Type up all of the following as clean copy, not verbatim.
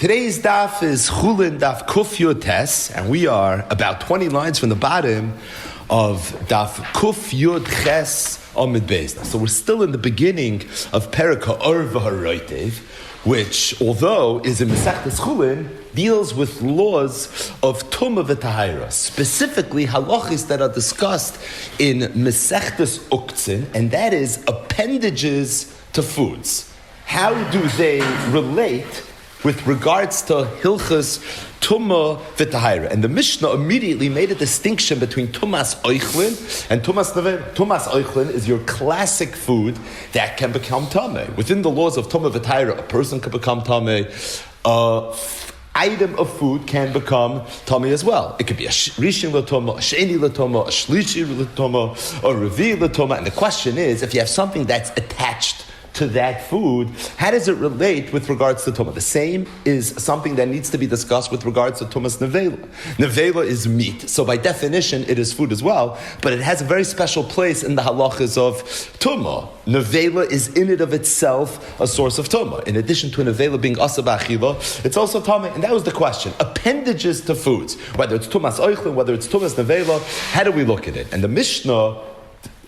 Today's daf is Chulin daf Kuf Yud Tes, and we are about 20 lines from the bottom of daf Kuf Yud Ches Amid Beis. So we're still in the beginning of Perek Ha'or V'Haroitev, which, although is in Masechtas Chulin, deals with laws of Tumah v'Tahira, specifically halachis that are discussed in Masechtas Uktzin, and that is appendages to foods. How do they relate with regards to Hilchas Tumah v'Tahira? And the Mishnah immediately made a distinction between Tumas Oichlin and Tumas Nevel. Tumas Oichlin is your classic food that can become Tameh. Within the laws of Tumah v'Tahira, a person can become Tameh. Item of food can become tummy as well. It could be a rishon l'tumah, a sheni l'tumah, a shlishi l'tumah, a revi l'tumah. And the question is, if you have something that's attached to that food, how does it relate with regards to tumah? The same is something that needs to be discussed with regards to tumas nevela. Nevela is meat, so by definition it is food as well, but it has a very special place in the halachas of tumah. Nevela is in it of itself a source of tumah. In addition to nevela being asa b'achila, it's also tumah, and that was the question. Appendages to foods, whether it's tumas oichlin, whether it's tumas nevela, how do we look at it? And the Mishnah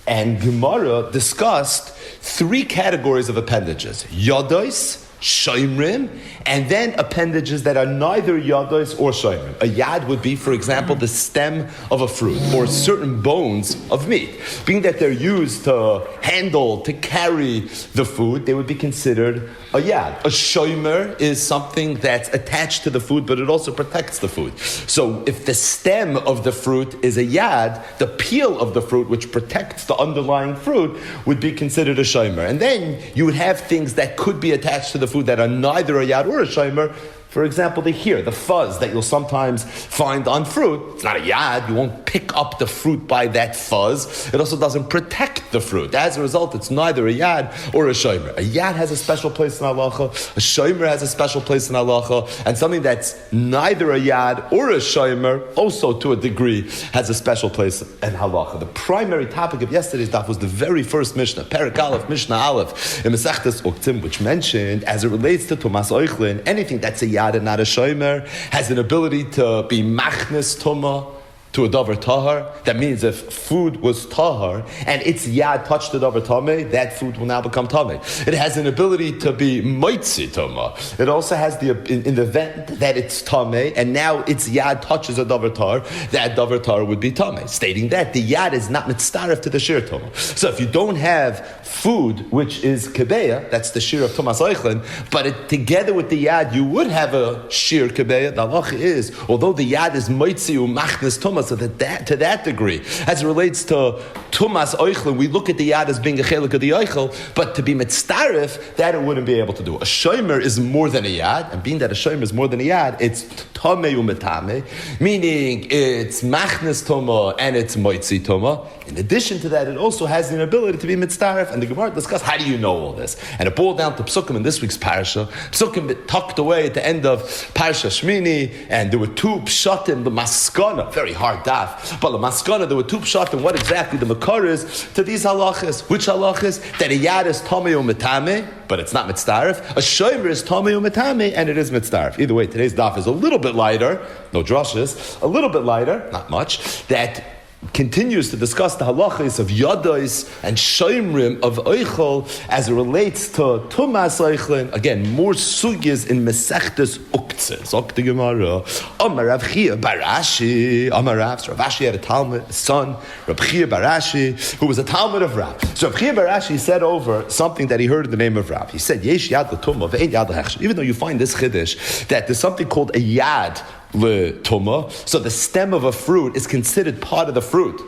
and Gemara discussed three categories of appendages: yados, shoimrim, and then appendages that are neither yados or shoimrim. A yad would be, for example, the stem of a fruit or certain bones of meat. Being that they're used to handle, to carry the food, they would be considered a yad. A shomer is something that's attached to the food, but it also protects the food. So if the stem of the fruit is a yad, the peel of the fruit, which protects the underlying fruit, would be considered a shomer. And then you would have things that could be attached to the food that are neither a yad or a shomer. For example, the fuzz that you'll sometimes find on fruit. It's not a yad. You won't pick up the fruit by that fuzz. It also doesn't protect the fruit. As a result, it's neither a yad or a shomer. A yad has a special place in halacha. A shomer has a special place in halacha. And something that's neither a yad or a shomer, also to a degree, has a special place in halacha. The primary topic of yesterday's daf was the very first Mishnah, Perek Aleph, Mishnah Aleph, in Masechtas Uktzim, which mentioned, as it relates to Tumas Oichlin, anything that's a yad and not a shomer has an ability to be machnes tumah to a davar tahar. That means if food was tahar and its yad touched the davar tameh, that food will now become tameh. It has an ability to be moitzi tumah. It also has in the event that it's tameh and now its yad touches a davar tahar, that davar tahar would be tameh, stating that the yad is not mitzaref to the shir tumah. So if you don't have food which is kebeya, that's the shir of tumas oichlin, but together with the yad you would have a shir kebeya. The halacha is, although the yad is moitzi u machnes tumah, so that to that degree, as it relates to tumas oichlin, we look at the yad as being a chelik of the oichel, but to be mitzaref, that it wouldn't be able to do. A shomer is more than a yad, and being that a shomer is more than a yad, it's tameh umetame, meaning it's machnes tumah and it's moitzi tumah. In addition to that, it also has the ability to be mitzaref, and the Gemara discussed how do you know all this, and it boiled down to psukim in this week's parasha. Psukim tucked away at the end of Parasha Shmini, and there were two pshatim, the maskana, very hard daf, but the maskana, there were two pshatim, what exactly the makar is to these halachas. Which halachas? That a yad is tamei umetame, but it's not mitzaref. A shomer is tamei umetame, and it is mitzaref. Either way, today's daf is a little bit lighter, no drushes, a little bit lighter, not much, that continues to discuss the halachas of yados and shoimrim of oichel as it relates to tumas oichlin. Again, more sugyas in Masechtas Uktzin. Zok the Gemara, Amar Rav Chia Barashi, Amar Rav Ashi had a Talmud, a son, Rav Chia Barashi, who was a Talmud of Rav. So Rav Chia Barashi said over something that he heard in the name of Rav. He said, Yesh yad l'tumah ve'ein yad l'hechsher. Even though you find this chiddush that there's something called a yad l'tumah, so the stem of a fruit is considered part of the fruit.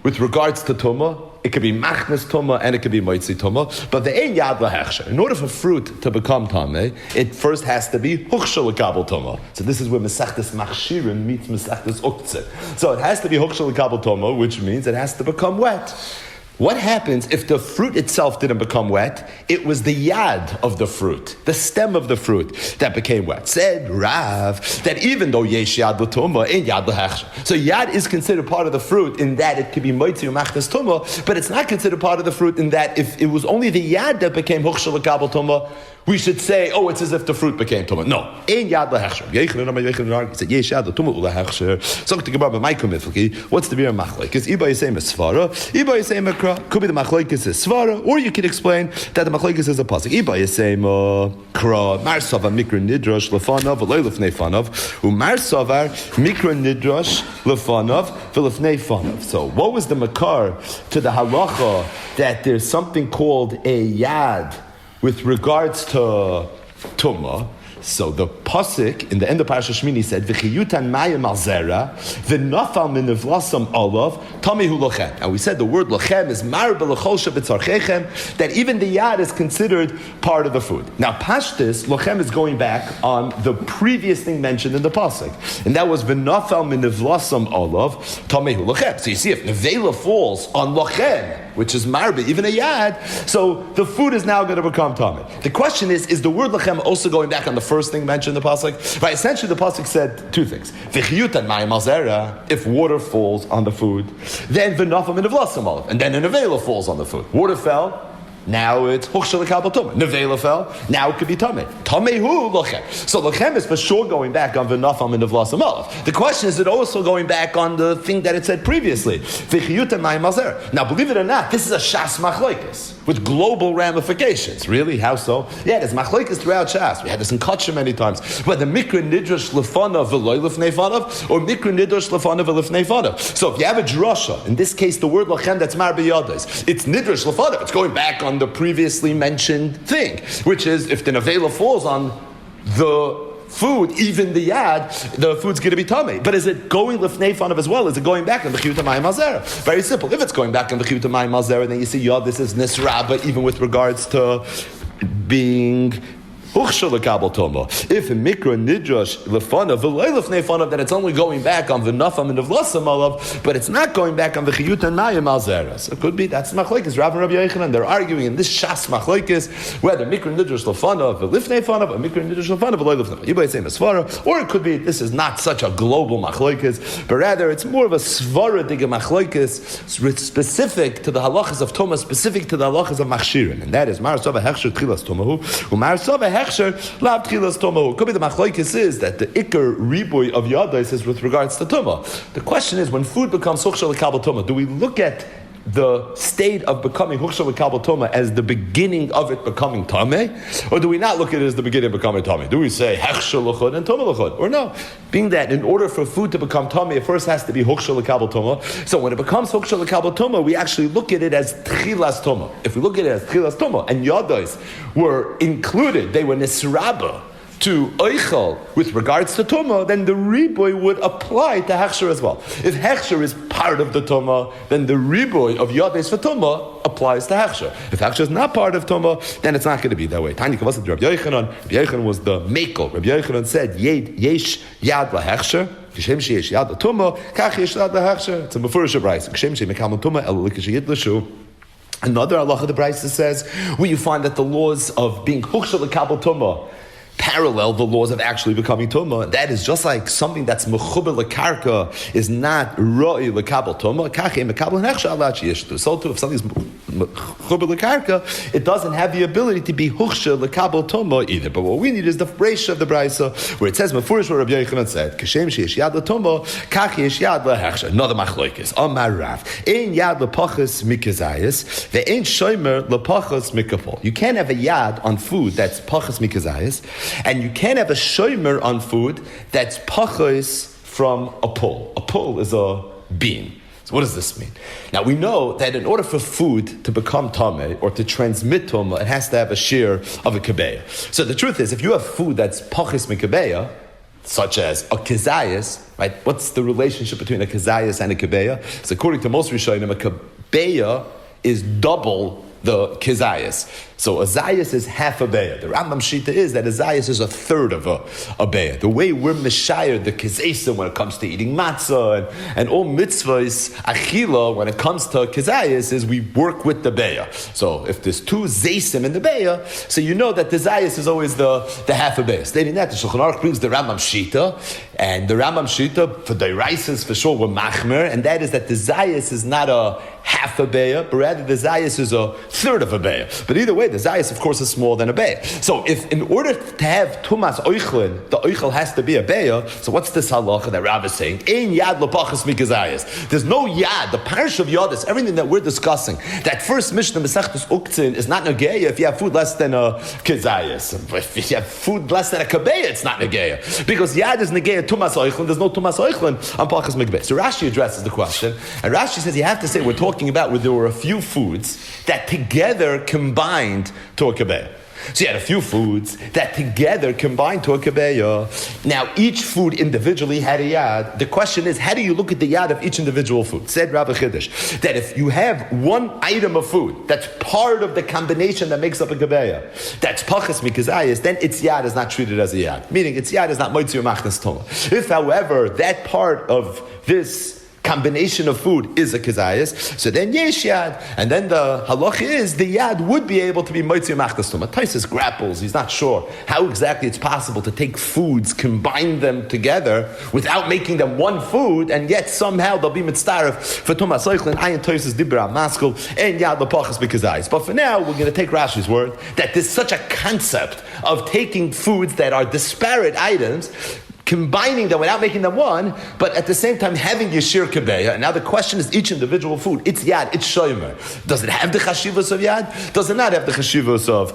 With regards to tumah, it could be machnes tumah and it could be moitzi tumah, but the ein yad lahechsher. In order for fruit to become tameh, it first has to be huchshel l'kabel tumah. So this is where Masechtas Machshirim meets Masechtas Uktzin. So it has to be huchshel l'kabel tumah, which means it has to become wet. What happens if the fruit itself didn't become wet? It was the yad of the fruit, the stem of the fruit that became wet. Said Rav that even though yesh yad l'tumah, ain't yad l'hechsher. So yad is considered part of the fruit in that it could be moitzi or machnes tumah, but it's not considered part of the fruit in that if it was only the yad that became huchshel l'kabel tumah, we should say, oh, it's as if the fruit became tumah. No. Ein yad lahechsher. He said, yesh yad tumah ulahechsher. Zok the Gemara b'may kumiflki. What's the beer machlekes? Iba yisem is svara. Iba yisem kra. Could be the machlekes is svara, or you could explain that the machlekes is a pasuk. Iba yisem kra. Marsava mikra nidrash lefanav v'loy lefnei fanav. Umarsavar mikra nidrash lefanav v'lefnei fanav. So, what was the makar to the halacha that there's something called a yad with regards to tumah? So the pasuk in the end of Parashat Shmini said, "V'chiyutan mayim al zera, v'nafal min nevlasam olav, tamihu lochem." And we said the word lochem is mar b'lechol shebetzarchechem, that even the yad is considered part of the food. Now pashtus lochem is going back on the previous thing mentioned in the pasuk, and that was v'nafal min nevlasam olav, tamihu lochem. So you see, if nevela falls on lochem, which is marbe, even a yad, so the food is now going to become tamid. The question is the word lachem also going back on the first thing mentioned in the pasuk? Right, essentially the pasuk said two things. V'chiyutan mayim al zera, if water falls on the food, then v'nafam in avlasam olav, and then an avela falls on the food. Water fell, now it's huchshel l'kabel tumah. Nevela fell, now it could be tameh. Tamehu lochem. So lochem is for sure going back on v'nafam and v'lasam olav. The question is it also going back on the thing that it said previously? V'chiyutan mayim al zera. Now, believe it or not, this is a shas machlokes with global ramifications. Really? How so? Yeah, there's machlokes throughout Shas. We had this in Kachim many times. Whether mikra nidrash lefanav v'loy lefnei fanav, or mikra nidrash lefanav v'lefnei fanav. So if you have a drasha, in this case the word lachem that's mar b'yadais, it's nidrash lefanav. It's going back on the previously mentioned thing, which is if the nevela falls on the food, even the yad, the food's going to be tummy. But is it going lefnei fanav as well? Is it going back on the chiyuta mayim al zera? Very simple. If it's going back on the chiyuta mayim al zera, then you see, this is nisraba, even with regards to being If in mikra nidrash lefanav v'loy lefnei fanav, that it's only going back on v'nafam and v'lasam olav, but it's not going back on the chiyuta mayim al zera. So it could be that's machlokes. Rav and Rabbi Yochanan, they're arguing in this shas machlokes whether mikra nidrash lefanav v'lifnei fanav or mikra nidrash lefanav v'loy lefnei. You might say svara, or it could be this is not such a global machlokes, but rather it's more of a svara diga machlokes specific to the halachas of Tumah, specific to the halachas of machshirin, and that is mar sava hechsher tchilas tumahu umar sava hechsher lav tchilas tumahu. Could be the machlokes is that the ikar riboy of yadais is with regards to tumah. The question is, when food becomes huchshel l'kabel tumah, do we look at the state of becoming huchshel l'kabel tumah as the beginning of it becoming tameh, or do we not look at it as the beginning of becoming tameh? Do we say hechshel l'chud and tumah l'chud, or no? Being that in order for food to become tameh, it first has to be huchshel l'kabel tumah. So when it becomes huchshel l'kabel tumah, we actually look at it as tchilas tumah. If we look at it as tchilas tumah, and yadais were included, they were nisraba to oichel with regards to tumah, then the riboy would apply to hechsher as well. If hechsher is part of the tumah, then the riboy of yades for tumah applies to hechsher. If hechsher is not part of tumah, then it's not going to be that way. Tanya Kavasat Rabbi Yochanan. Rabbi Yochanan was the mekel. Rabbi Yochanan said, yesh yad lahechsher. Kishem sheyesh yad latumah, kach yesh yad lahechsher. It's a mefurish brayso. Kishem sheyekam tumah el likashiyid l'shu. Another halacha the brayso says, where you find that the laws of being huchshel l'kabel tumah parallel the laws of actually becoming tumah. That is just like something that's mechuber lekarka is not roi lekabel tumah. Kachem mekabel nechsha alat sheyishtu. So too, if something's mechuber lekarka, it doesn't have the ability to be huchsha lekabel tumah either. But what we need is the reisha of the brayso, where it says mefurish what Rabbi Yochanan said, kashem sheyesh yad letumah, kach yesh yad lehechsha. Another machlokes. Amar Rav, ein yad lepachas mikazayis, ve'ein shomer lepachas mikapol. You can't have a yad on food that's pachas mikazayis, and you can't have a shomer on food that's pachos from a pole. A pole is a bean. So what does this mean? Now we know that in order for food to become tameh or to transmit tumah, it has to have a shear of a kabeya. So the truth is, if you have food that's pachos mikabeya, such as a kezayis, right? What's the relationship between a kezayis and a kabeya? So according to most Rishonim, a kabeya is double the kezayis. So a zayis is half a beya. The Rambam Shita is that a zayis is a third of a beya. The way we're mishayir the kezayis when it comes to eating matzah and all mitzvahs achila when it comes to kezayis is we work with the beya. So if there's two zaysim in the beya, so you know that the zayis is always the half a beya. Stating that, the Shulchan Aruch brings the Rambam Shita, and the Rambam Shita for the rices for sure were machmer, and that is that the zayis is not a half a beya, but rather the zayis is a third of a beya. But either way, the zayis, of course, is smaller than a beya. So if in order to have tumas oichlin, the oichel has to be a beya, so what's this halacha that Rav is saying? Ein yad lepachas mikazayis. There's no yad. The parish of yadis, everything that we're discussing, that first Mishnah Masechtas Uktzin is not negeya if you have food less than a kazayis. If you have food less than a kabeya, it's not negeya. Because yad is negeya tumas oichlin, there's no tumas oichlin on pachas mikbeh. So Rashi addresses the question, and Rashi says you have to say we're talking about where there were a few foods that together combined to a kabeya. So you had a few foods that together combined to a kabeya. Now each food individually had a yad. The question is, how do you look at the yad of each individual food? Said Rabbi Chiddush, that if you have one item of food that's part of the combination that makes up a kabeya, that's pachas mikazayis, then its yad is not treated as a yad. Meaning its yad is not moitzi machnas toma. If, however, that part of this combination of food is a kazayas, so then yesh yad, and then the halacha is the yad would be able to be moitzi machnas tuma. Taisus grapples; he's not sure how exactly it's possible to take foods, combine them together without making them one food, and yet somehow they'll be mitzdaref for tumas oichlin. Ayin Taisus dibra maskul and yad lepachas b'kazayas. But for now, we're going to take Rashi's word that there's such a concept of taking foods that are disparate items, combining them without making them one, but at the same time having yeshir kebeya. And now the question is each individual food. It's yad, it's shomer. Does it have the chashivos of yad? Does it not have the chashivos of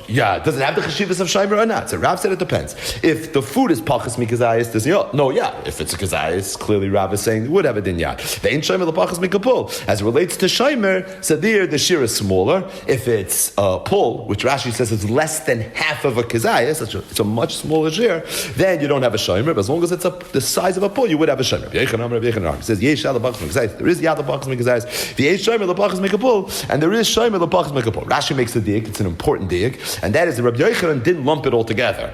yad? Does it have the chashivos of shomer or not? So Rav said it depends. If the food is pachas mikazayis, there's no yad. If it's a kazayis, clearly Rav is saying it would have a din yad. The ain't shomer l'pachas mikapul. As it relates to shomer, so there the shir is smaller. If it's a pull, which Rashi says is less than half of a kazayis, it's a much smaller shir, then you don't have a shomer, but as long as it's the size of a pull, you would have a shomer. It says yesh yad l'pachas mikazayis. There is yad l'pachas mikazayis. The yesh shomer l'pachas mikapul, and there is shomer l'pachas mikapul. Rashi makes the dig. It's an important dig, and that is that Rabbi Yochanan didn't lump it all together.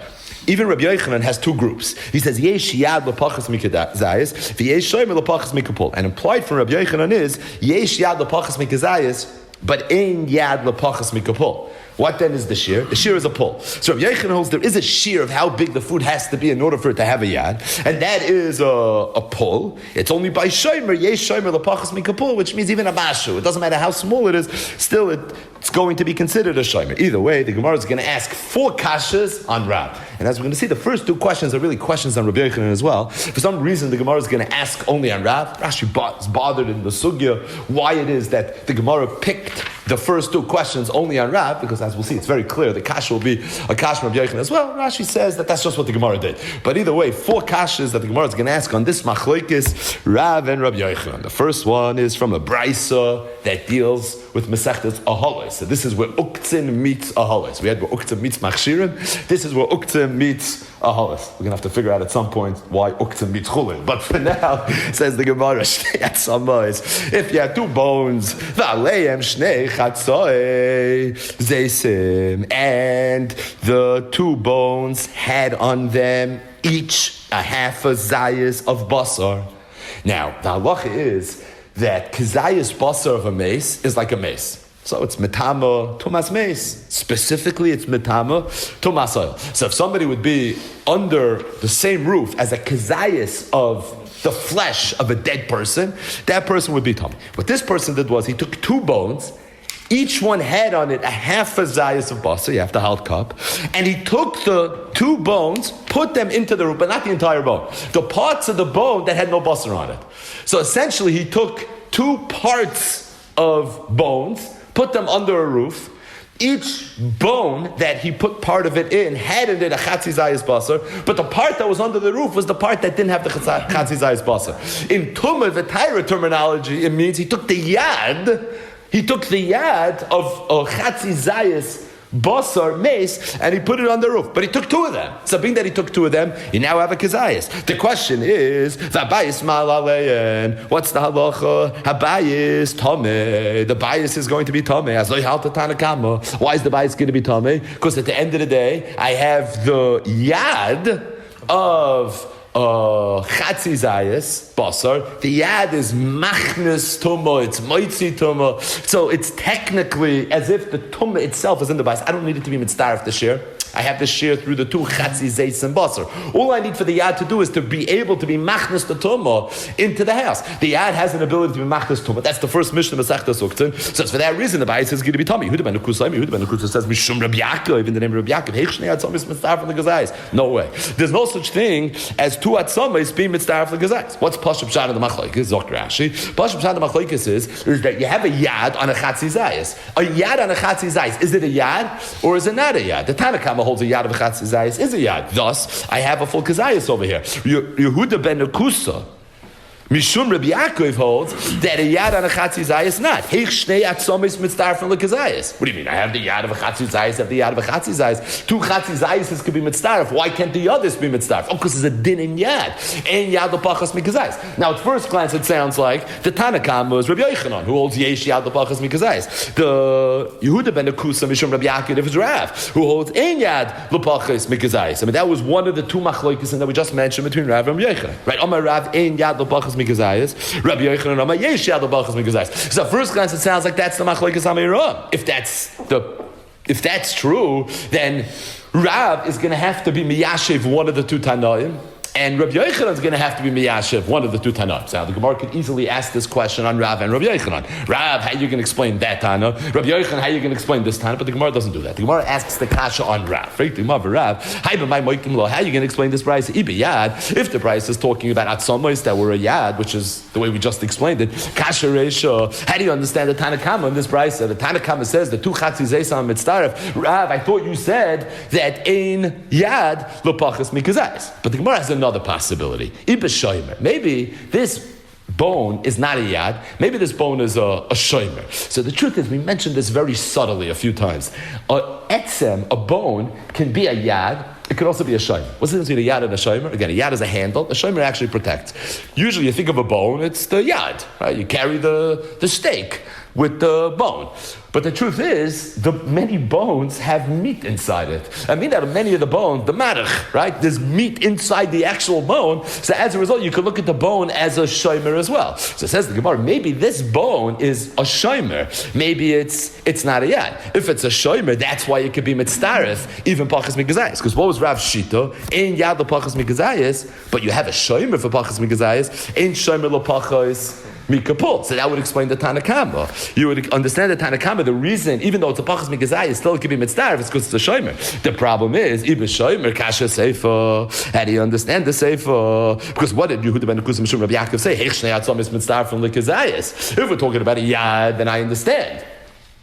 Even Rabbi Yochanan has two groups. He says yesh yad l'pachas mikazayis, v'yesh shomer l'pachas mikapul, and implied from Rabbi Yochanan is yesh yad l'pachas mikazayis, but ein yad l'pachas mikapul. What then is the shear? The shear is a pull. So Rabbi Yochanan holds there is a shear of how big the food has to be in order for it to have a yad, and that is a pull. It's only by shomer, yesh shomer l'pachas mikapul, which means even a mashu. It doesn't matter how small it is, still it's going to be considered a shomer. Either way, the Gemara is going to ask 4 kashas on Rav. And as we're going to see, the first 2 questions are really questions on Rabbi Yochanan as well. For some reason, the Gemara is going to ask only on Rav. Rashi is bothered in the sugya why it is that the Gemara picked the first 2 questions only on Rav, because as we'll see, it's very clear the kasha will be a kasha from Rabbi Yochanan as well. Rashi says that that's just what the Gemara did. But either way, 4 kashas that the Gemara is going to ask on this machlokes Rav and Rabbi Yochanan. The first one is from a brisa that deals with Masechtas Ahalos. So this is where Uktzin meets Ahalos. We had where Uktzin meets Machshirim. This is where Uktzin meets Ahalos. We're going to have to figure out at some point why Uktzin meets Chulin. But for now, says the Gemara, if you have 2 bones, and the 2 bones had on them each a half a zayis of basar. Now, the halacha is that kazayis basar of a mace is like a mace. So it's metama tumas mace. Specifically, it's metama tumas oil. So if somebody would be under the same roof as a kazayis of the flesh of a dead person, that person would be tummy. What this person did was he took 2 bones. Each one had on it a half a zayas of basar, you have to halt cup, and he took the 2 bones, put them into the roof, but not the entire bone. The parts of the bone that had no basar on it. So essentially he took 2 parts of bones, put them under a roof. Each bone that he put part of it in had in it a chatzi zayis basar, but the part that was under the roof was the part that didn't have the chatzi zayis basar. In Tumah, the Torah terminology, it means he took the yad of a chatzi zayis basar mace and he put it on the roof. But he took 2 of them. So being that he took 2 of them, you now have a kazayis. The question is, v'abayis mal alein. What's the halacha? Habayis tameh. The bias is going to be tameh. As lo halta tanakama. Why is the bias going to be tameh? Because at the end of the day, I have the yad of chatzi zayis basar. The yad is machnes tumah. It's moitzi tumah. So it's technically as if the tumah itself is in the bias. I don't need it to be mitzdaref this year. I have to share through the two chatzi zeis and basar. All I need for the yad to do is to be able to be machnas the tumah into the house. The yad has an ability to be machnas tumah. That's the first Mishnah Masechtas Uktzin. So it's for that reason the Bayis is going to be tummy. Yehuda ben Nukusa says Mishum Rabbi Yaakov in the name of Rabbi Yaakov. Hechnei atzamis mitzvah from the gazais. No way. There's no such thing as two atzamis being mitzvah from the gazais. What's Pashup Shad of the Machlokes? Dr. Rashi. Pashup Shad of the Machlokes is that you have a yad on a chatzi zayis. A yad on a chatzi zayis. Is it a yad or is it not a yad? The Tanakama holds a yad of a chatzi zayis is a yad. Thus, I have a full kazayis over here. Yehuda ben Nukusa. Mishum Rabbi Yaakov holds that a yad on a chatzi zayis not. Heich shnei atzomis mitzvah from the kazayis. What do you mean? I have the yad of a chatzi zayis, I have the yad of a chatzi zayis. Two chatzi zayises could be mitzvah. Why can't the others be mitzvah? Oh, because there's a din in yad. And yad l'pachas mikazayis. Now, at first glance, it sounds like the Tanakam was Rabbi Yochanan, who holds yesh yad l'pachas mikazayis. The Yehuda ben Akusa Mishum Rabbi Yaakov is Rav, who holds ein yad l'pachas mikazayis. I mean, that was one of the two machlokes that we just mentioned between Rav and Rabbi Yochanan. Right? Amar Rav ein yad l'pachas mikazayis. Rabbi Yochanan Amar yesh yad l'pachas mikazayis. So at first glance, it sounds like that's the machlokes Amayram. If that's true, then Rav is going to have to be miyashiv one of the two Tanoim, and Rabbi Yochanan is going to have to be miyashiv one of the two Tanoim. Now the Gemara could easily ask this question on Rav and Rabbi Yochanan. Rav, how are you going to explain that Tana? Rabbi Yochanan, how are you going to explain this Tana? But the Gemara doesn't do that. The Gemara asks the kasha on Rav. Right? The Gemara Rav, how are you going to explain this price? Yad. If the price is talking about atzamos that were a yad, which is the way we just explained it, kasha reisha. How do you understand the Tanakama in this price? The Tanakama says the two chatzi zeisam mitzdaref. Rav, I thought you said that in yad lopachas mikazais. But the Gemara has another possibility. Maybe this bone is not a yad. Maybe this bone is a shomer. So the truth is, we mentioned this very subtly a few times. A bone can be a yad. It could also be a shomer. What's the difference between a yad and a shomer? Again, a yad is a handle. A shomer actually protects. Usually, you think of a bone, it's the yad. Right? You carry the steak with the bone. But the truth is, the many bones have meat inside it. I mean that many of the bones, the marach, right? There's meat inside the actual bone. So as a result, you could look at the bone as a shomer as well. So it says the Gemara, maybe this bone is a shomer. Maybe it's not a yad. If it's a shomer, that's why it could be mitzdaref, even pachas mikazayis. Because what was Rav Shita? Ein yad l'pachas mikazayis, but you have a shomer for pachas mikazayis. Ein shomer l'pachas mikapul. So that would explain the Tanakama. You would understand the Tanakama. The reason, even though it's a pachas mikazayis, still it could be mitzdaref, it's because it's a shomer. The problem is, even shomer kasha seifa. How do you understand the seifa? Because what did Yehuda ben Nukusa Mishum Rabbi Yaakov say? Hech shnei atzom is mitzdaref from the kazayis. If we're talking about a yad, then I understand.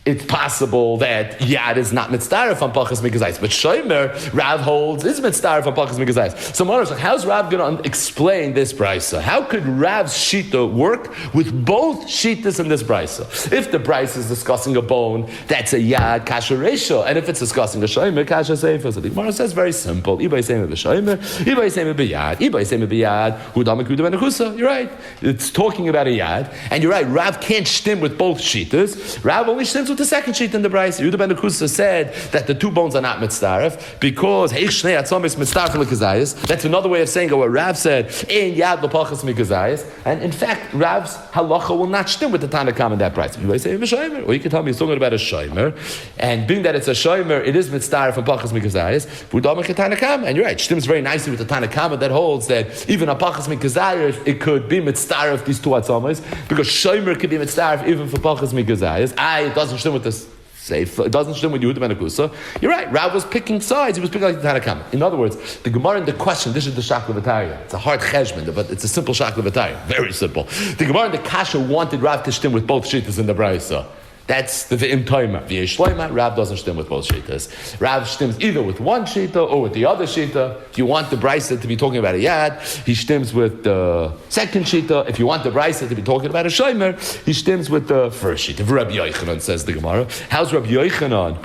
It's possible that yad is not mitzdaref on pachas mikazayis, but shomer Rav holds is mitzdaref on pachas mikazayis. So Marash, how's Rav going to explain this brisa? How could Rav's shita work with both shitas in this brisa? If the brisa is discussing a bone, that's a yad kasha reisha, and if it's discussing a shomer kasha seifa, so the Gemara says very simple: ibay seimer b'shomer, ibay seimer b'yad, ibay seimer b'yad. Hudamak huda ben Akusa. You're right. It's talking about a yad, and you're right. Rav can't stim with both shitas. Rav only stims with the second sheet in the Bryce. Yehuda ben Akusa said that the two bones are not mitzdaref because heich shnei atzomis mitzdaref l'kazayis. That's another way of saying what Rav said. Ein yad l'pachas mikazayis. And in fact, Rav's halacha will not stem with the Tanakam in that Bryce. You may say or you can tell me he's talking about a shomer, and being that it's a shomer, it is mitzdaref and pachas mikazayis. V'damak Tanakam, and you're right. Stems very nicely with the Tanakam that holds that even a pachas mikazayis, it could be mitzdaref these two atzomis because shomer could be mitzdaref even for pachas mikazayis. It doesn't stem with this. Safe. It doesn't stem with Yehuda ben Akusa. You're right. Rav was picking sides. He was picking like the Tanakam. In other words, the Gemara in the question, this is the Shaklavataria. It's a hard cheshbon, but it's a simple Shaklavataria. Very simple. The Gemara in the Kasha wanted Rav to stem with both shittas in the Brayso. That's the V'im Toima. V'yeshloima, Rav doesn't stem with both shitas. Rav stems either with one shita or with the other shita. If you want the Brisa to be talking about a yad, he stems with the second shita. If you want the Brisa to be talking about a shomer, he stems with the first shita. Rabbi Yochanan, says the Gemara. How's Rabbi Yochanan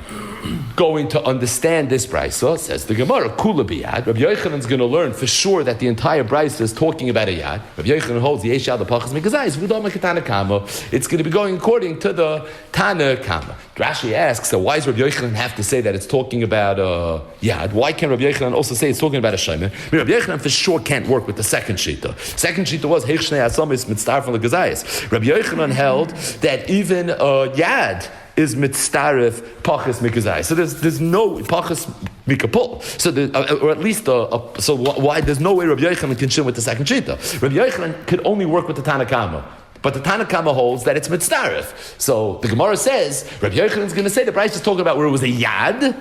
going to understand this brisa? Says the Gemara, kula biyad. Rabbi Yochanan is going to learn for sure that the entire brisa is talking about a yad. Rabbi Yochanan holds the yesh yad l'pachas mikazayis v'dom Tanakama. It's going to be going according to the Tanakama. Rashi asks, so why does Rabbi Yochanan have to say that it's talking about a yad? Why can't Rabbi Yochanan also say it's talking about a shomer? Rabbi Yochanan for sure can't work with the second shita. Second shita was hech shnei asamis mitzdaref from the gazayis. Rabbi Yochanan held that even a yad is mitzdaref pachas mikazai. So there's no pachas mikapol. So, or at least, so why there's no way Rabbi Yochanan can shim with the second shita. Rabbi Yochanan could only work with the Tanakama. But the Tanakama holds that it's mitzdarif. So the Gemara says, Rabbi Yochanan is going to say the Bryce is talking about where it was a yad,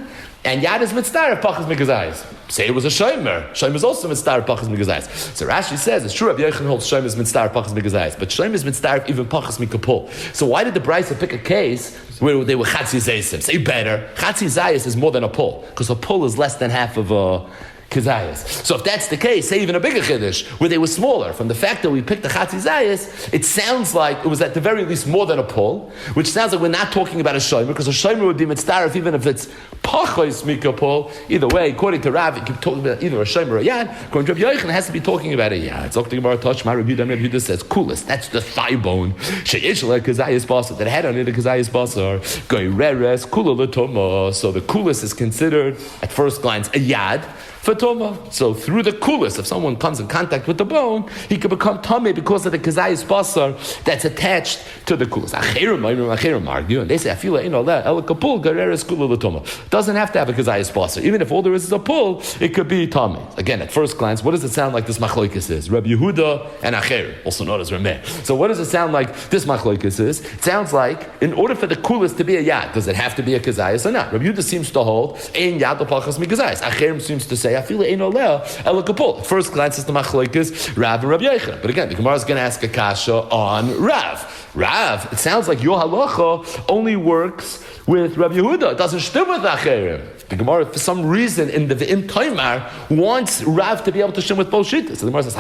and yad is mitzdarif, pachas mikazayis. Say it was a shomer. Shomer is also mitzdarif, pachas mikazayis. So Rashi says, it's true Rabbi Yochanan holds shomer is mitzdarif, pachas mikazayis, but shomer is mitzdarif even pachas mikapol. So why did the Bryce pick a case where they were chatzi zaysim? Say better, chatzi zayis is more than a pull, because a pull is less than half of a Kazayas. So if that's the case, say even a bigger chiddush, where they were smaller, from the fact that we picked the Chatzi Zayas, it sounds like it was at the very least more than a pull, which sounds like we're not talking about a shomer, because a shomer would be mitzdarif even if it's pachos mika pull. Either way, according to Rav, you keep talking about either a shomer or a yad. According to Rabbi Yochanan, it has to be talking about a yad. It's talking about a touch. My Rabbi Yehuda says, coolest, that's the thigh bone. She'ish le Kazayas basar, that had on it a Kazayas basar, goyreres, kula letoma. So the coolest is considered, at first glance, a yad. For Toma. So through the coolest, if someone comes in contact with the bone, he could become Tomei because of the Kazayas basar that's attached to the coolest. Acherim argue, and they say, Afila ino le, el kapul gareres kula l'toma. Doesn't have to have a Kazayas basar. Even if all there is a pull, it could be Tomei. Again, at first glance, what does it sound like this machlokes is? Rabbi Yehuda and Acherim, also known as Rameh. So what does it sound like this machlokes is? It sounds like, in order for the coolest to be a yad, does it have to be a Kazayas or not? Rabbi Yehuda seems to hold, ein yad l'pachas mi Kazayas. Acherim seems to say, Afila ein oleh el kapul. At first glance, it's the machlokes Rav and Rabbi Yochanan. But again, the Gemara is going to ask a kasha on Rav. Rav, it sounds like your halacha only works with Rabbi Yehuda. It doesn't stem with Acherim. The Gemara, for some reason, in the V'im Taimar, wants Rav to be able to stem with both shittas. So the Gemara says,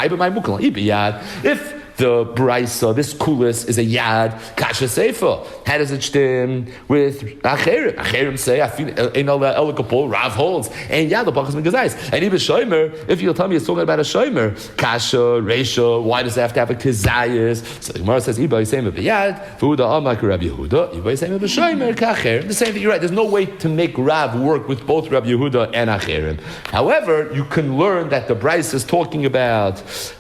if the brisa, this kulis is a yad kasha seifa. How does it stem with acherim? Acherim say, I feel el kapol. Rav holds and yad the pachas mikazayis. And even shomer, if you'll tell me it's talking about a shomer, kasha reisha. Why does it have to have a kazayis? So the Gemara says, iba yisayim b'yad v'huda amak Rabbi Yehuda. Iba yisayim b'shomer kacherim. The same thing. You're right. There's no way to make Rav work with both Rabbi Yehuda and acherim. However, you can learn that the brisa is talking about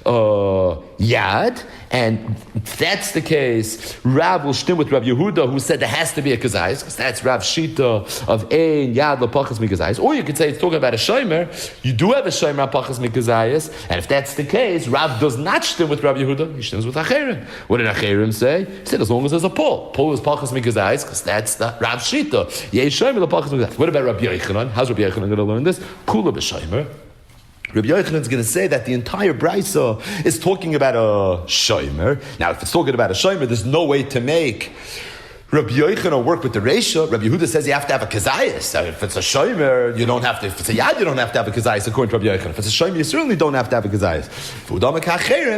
yad. And if that's the case, Rav will stem with Rabbi Yehuda, who said there has to be a kazayis, because that's Rav's shita of ein yad lepachas mikazayis. Or you could say it's talking about a shomer. You do have a shomer pachas mikazayis, and if that's the case, Rav does not stem with Rabbi Yehuda. He stems with acherim. What did acherim say? He said as long as there's a pull. Pull is pachas mikazayis, because that's the Rav's shita. Yeh shomer lepachas mikazayis. What about Rabbi Yochanan? How's Rabbi Yochanan going to learn this? Kula b'shomer. Rabbi Yochanan is going to say that the entire brisa is talking about a shomer. Now, if it's talking about a shomer, there's no way to make Rabbi Yochanan work with the Reisha. Rabbi Yehuda says you have to have a kazayis. If it's a shomer, you don't have to. If it's a yad, you don't have to have a kazayis, according to Rabbi Yochanan. If it's a shomer, you certainly don't have to have a kazayis.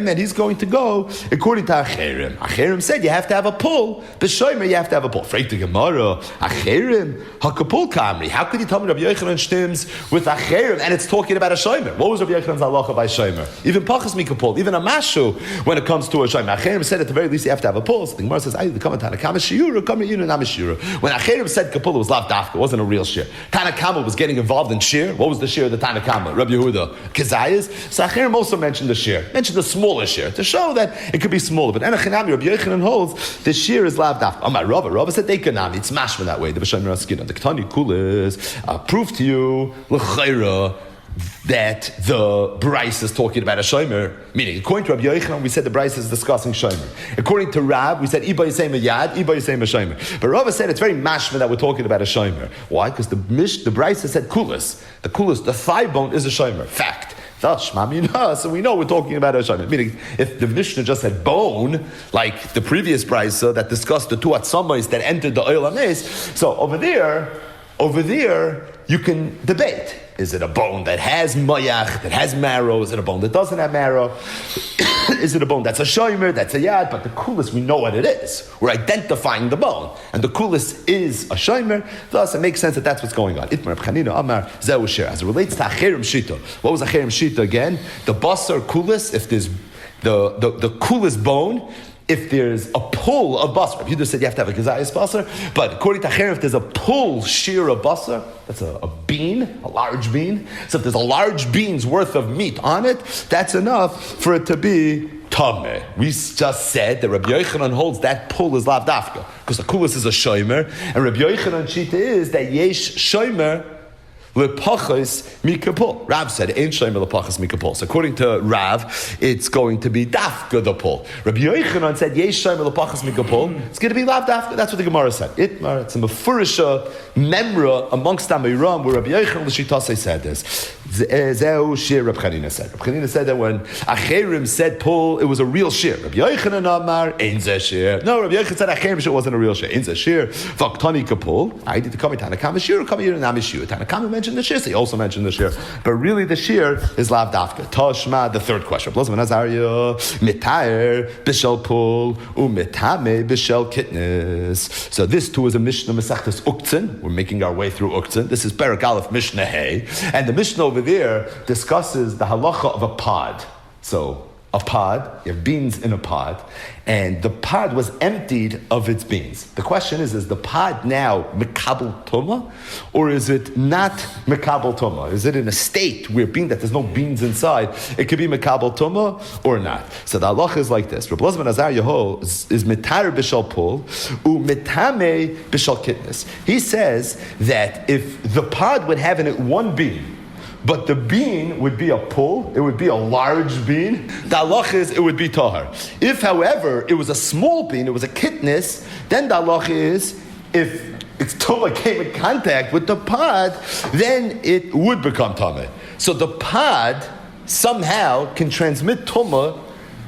And he's going to go according to Acherim. Acherim said you have to have a pull. The shomer, you have to have a pull. Freit the Gemara, Acherim, hakapul kamri. How could you tell me Rabbi Yochanan stems with Acherim and it's talking about a shomer? What was Rabbi Yochanan's halacha by shomer? Even pachas mikapul, even a mashu when it comes to a shomer. Acherim said at the very least you have to have a pull. So the Gemara says, the komentana kama shiura. When Acherim said Kapula was lav dafka, it wasn't a real shir. Tanakama was getting involved in shir. What was the shir of the Tanakama? Rabbi Yehuda. Kazayas. So Acherim also mentioned the shir. Mentioned the smaller shir to show that it could be smaller. But Enochinami, Rabbi Yochanan holds the shir is lav dafka. Amar Rava said Dekanami. It's mashma that way. The B'Shem Raskin. The Ketani Kulis prove to you l'chayra that the Bryce is talking about a shomer, meaning according to Rabbi Yochanan, we said the Bryce is discussing shomer. According to Rab, we said Iba Yisayim a yad, Iba Yisayim a shomer. But Rava said it's very mashma that we're talking about a shomer. Why? Because the Bryce said kulis. The kulis, the thigh bone is a shomer. Fact. So we know we're talking about a shomer. Meaning, if the Mishnah just said bone, like the previous Bryce that discussed the two atzamayis that entered the oil ames, so over there, you can debate. Is it a bone that has mayach, that has marrow? Is it a bone that doesn't have marrow? Is it a bone that's a shomer, that's a yad? But the coolest, we know what it is. We're identifying the bone. And the coolest is a shomer. Thus, it makes sense that that's what's going on. As it relates to Acherim Shita. What was Acherim Shita again? The basar coolest, if there's the coolest bone, if there's a pull of basar. You just said you have to have a kazayas basar, but according to Acherim, if there's a pull shear of basar, that's a bean, a large bean. So if there's a large bean's worth of meat on it, that's enough for it to be tameh. We just said that Rabbi Yochanan holds that pull is lav dafka, because the kulis is a shomer, and Rabbi Yochanan shita is that yesh shomer Lepachos mikapul. Rav said, "Ain't shleimer lepachos mikapul." So according to Rav, it's going to be dafka the pul. Rabbi Yochanan said, "Yesh shleimer lepachos mikapul." It's going to be lav dafka. That's what the Gemara said. It's a mefurisha memra amongst Amiram where Rabbi Yochanan l'shitase said this. Zeu shir Reb Chanina said. Reb Chanina said that when Acherim said pul, it was a real shir. Rabbi Yochanan amar ein zeh shir. No, Rabbi Yochanan said Acherim shir wasn't a real shir. Ein zeh shir. Vaktani kapul. I did the kami tanakam shir. Kami yir namishu. Tanakam mentioned the shir. So he also mentioned the shir. But really, the shir is lav dafka. Tashma. The third question. Blazman Azariah mitayer b'shel pul umitame b'shel kitnes. So this too is a Mishnah Masechtas Uktzin. We're making our way through Uktzin. This is Perek Aleph Mishnah Hey, and the Mishnah over there discusses the halacha of a pod. So a pod, you have beans in a pod, and the pod was emptied of its beans. The question is the pod now mekabel tuma, or is it not mekabel tuma? Is it in a state where being that there's no beans inside, it could be mekabel tuma or not? So the halacha is like this. Rabbi Elazar ben Azar Yeho is mitar b'shal pul, u mitame b'shal kitnes. He says that if the pod would have in it one bean, but the bean would be a pull, it would be a large bean, the halach is it would be tahar. If, however, it was a small bean, it was a kitnis, then the halach is if its tumah came in contact with the pod, then it would become tameh. So the pod somehow can transmit tumah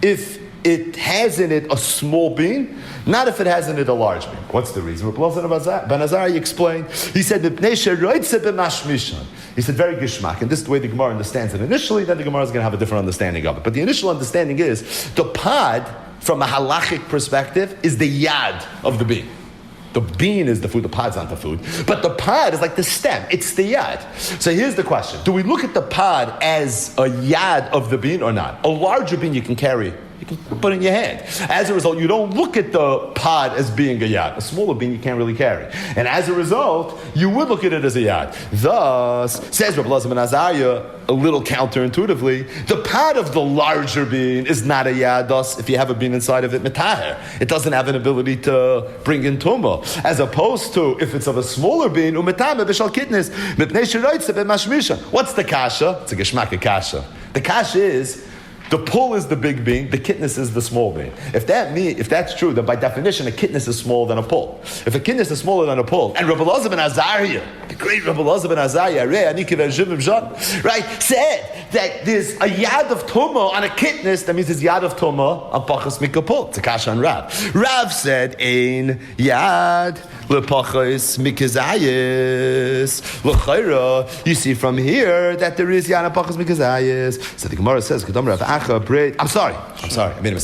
if it has in it a small bean, not if it has in it a large bean. What's the reason? Ben Azari explained. He said, he said, very gishmak, and this is the way the Gemara understands it initially, then the Gemara is going to have a different understanding of it. But the initial understanding is, the pod, from a halachic perspective, is the yad of the bean. The bean is the food, the pod's not the food. But the pod is like the stem, it's the yad. So here's the question. Do we look at the pod as a yad of the bean or not? A larger bean you can carry. You can put it in your hand. As a result, you don't look at the pod as being a yad. A smaller bean you can't really carry. And as a result, you would look at it as a yad. Thus, says Rabbi Elazar ben Azariah, a little counterintuitively, the pod of the larger bean is not a yad. Thus, if you have a bean inside of it, mitaher, it doesn't have an ability to bring in tumah. As opposed to, if it's of a smaller bean, umetame b'shal kitnes, mipnei shiraitze b'mashmisha. What's the kasha? It's a geshmak kasha. The kasha is, the pull is the big bean, the kitness is the small bean. If that's true, then by definition, a kitness is smaller than a pull. If a kitness is smaller than a pull, and Rabbi Elazar ben Azariah, the great Rabbi Elazar ben Azariah, right, said that there's a yad of tumah on a kitness, that means there's yad of tumah on pachas mikapul. It's a kasha on Rav. Rav said, ein yad lepachas mikazayis l'chayra. You see from here that there is yad on pachas mikazayis. So the Gemara says, I'm sorry, I made a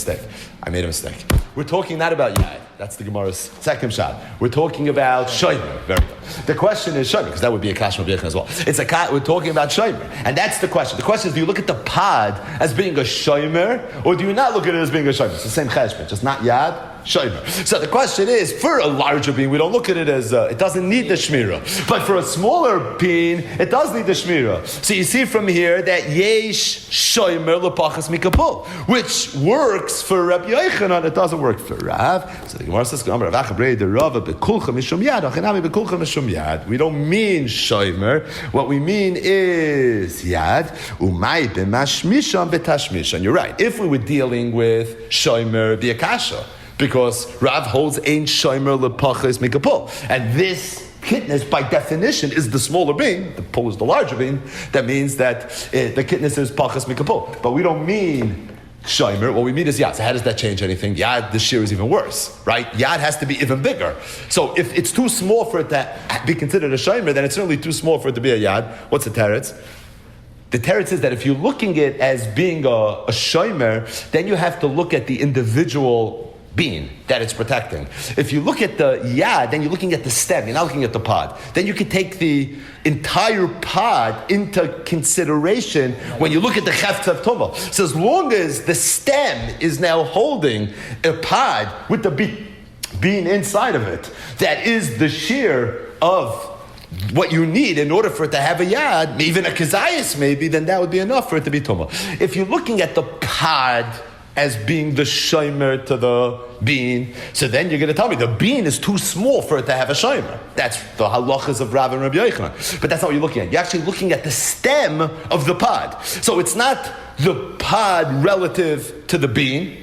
mistake. We're talking not about Yad. That's the Gemara's second shot. We're talking about Shomer. Very good. The question is Shomer, because that would be a Kashma B'yechon as well. We're talking about Shomer. And that's the question. The question is, do you look at the pod as being a Shomer, or do you not look at it as being a Shomer? It's the same cheshbon, just not Yad. Shomer. So the question is, for a larger bean, we don't look at it as, it doesn't need the shmira. But for a smaller bean, it does need the shmira. So you see from here that yesh shomer lepachas mikapul, which works for Rabbi Yochanan, it doesn't work for Rav. So the Gemara says, we don't mean shomer. What we mean is yad. Umay b'mashmishan b'tashmishan. You're right. If we were dealing with shomer, the akasha, because Rav holds ein shomer lepachas mikapul, and this kitness by definition is the smaller bean. The pul is the larger bean. That means that the kitness is pachas mikapul. But we don't mean shomer. What we mean is yad. So how does that change anything? Yad, the shear is even worse, right? Yad has to be even bigger. So if it's too small for it to be considered a shomer, then it's certainly too small for it to be a yad. What's the teretz? The teretz is that if you're looking at it as being a shomer, then you have to look at the individual bean that it's protecting. If you look at the yad, then you're looking at the stem, you're not looking at the pod. Then you can take the entire pod into consideration when you look at the chefetz of tumah. So as long as the stem is now holding a pod with the bean inside of it, that is the shear of what you need in order for it to have a yad, even a kazayas maybe, then that would be enough for it to be tumah. If you're looking at the pod as being the shomer to the bean. So then you're going to tell me the bean is too small for it to have a shomer. That's the halachas of Rav and Rabbi Yochanan. But that's not what you're looking at. You're actually looking at the stem of the pod. So it's not the pod relative to the bean.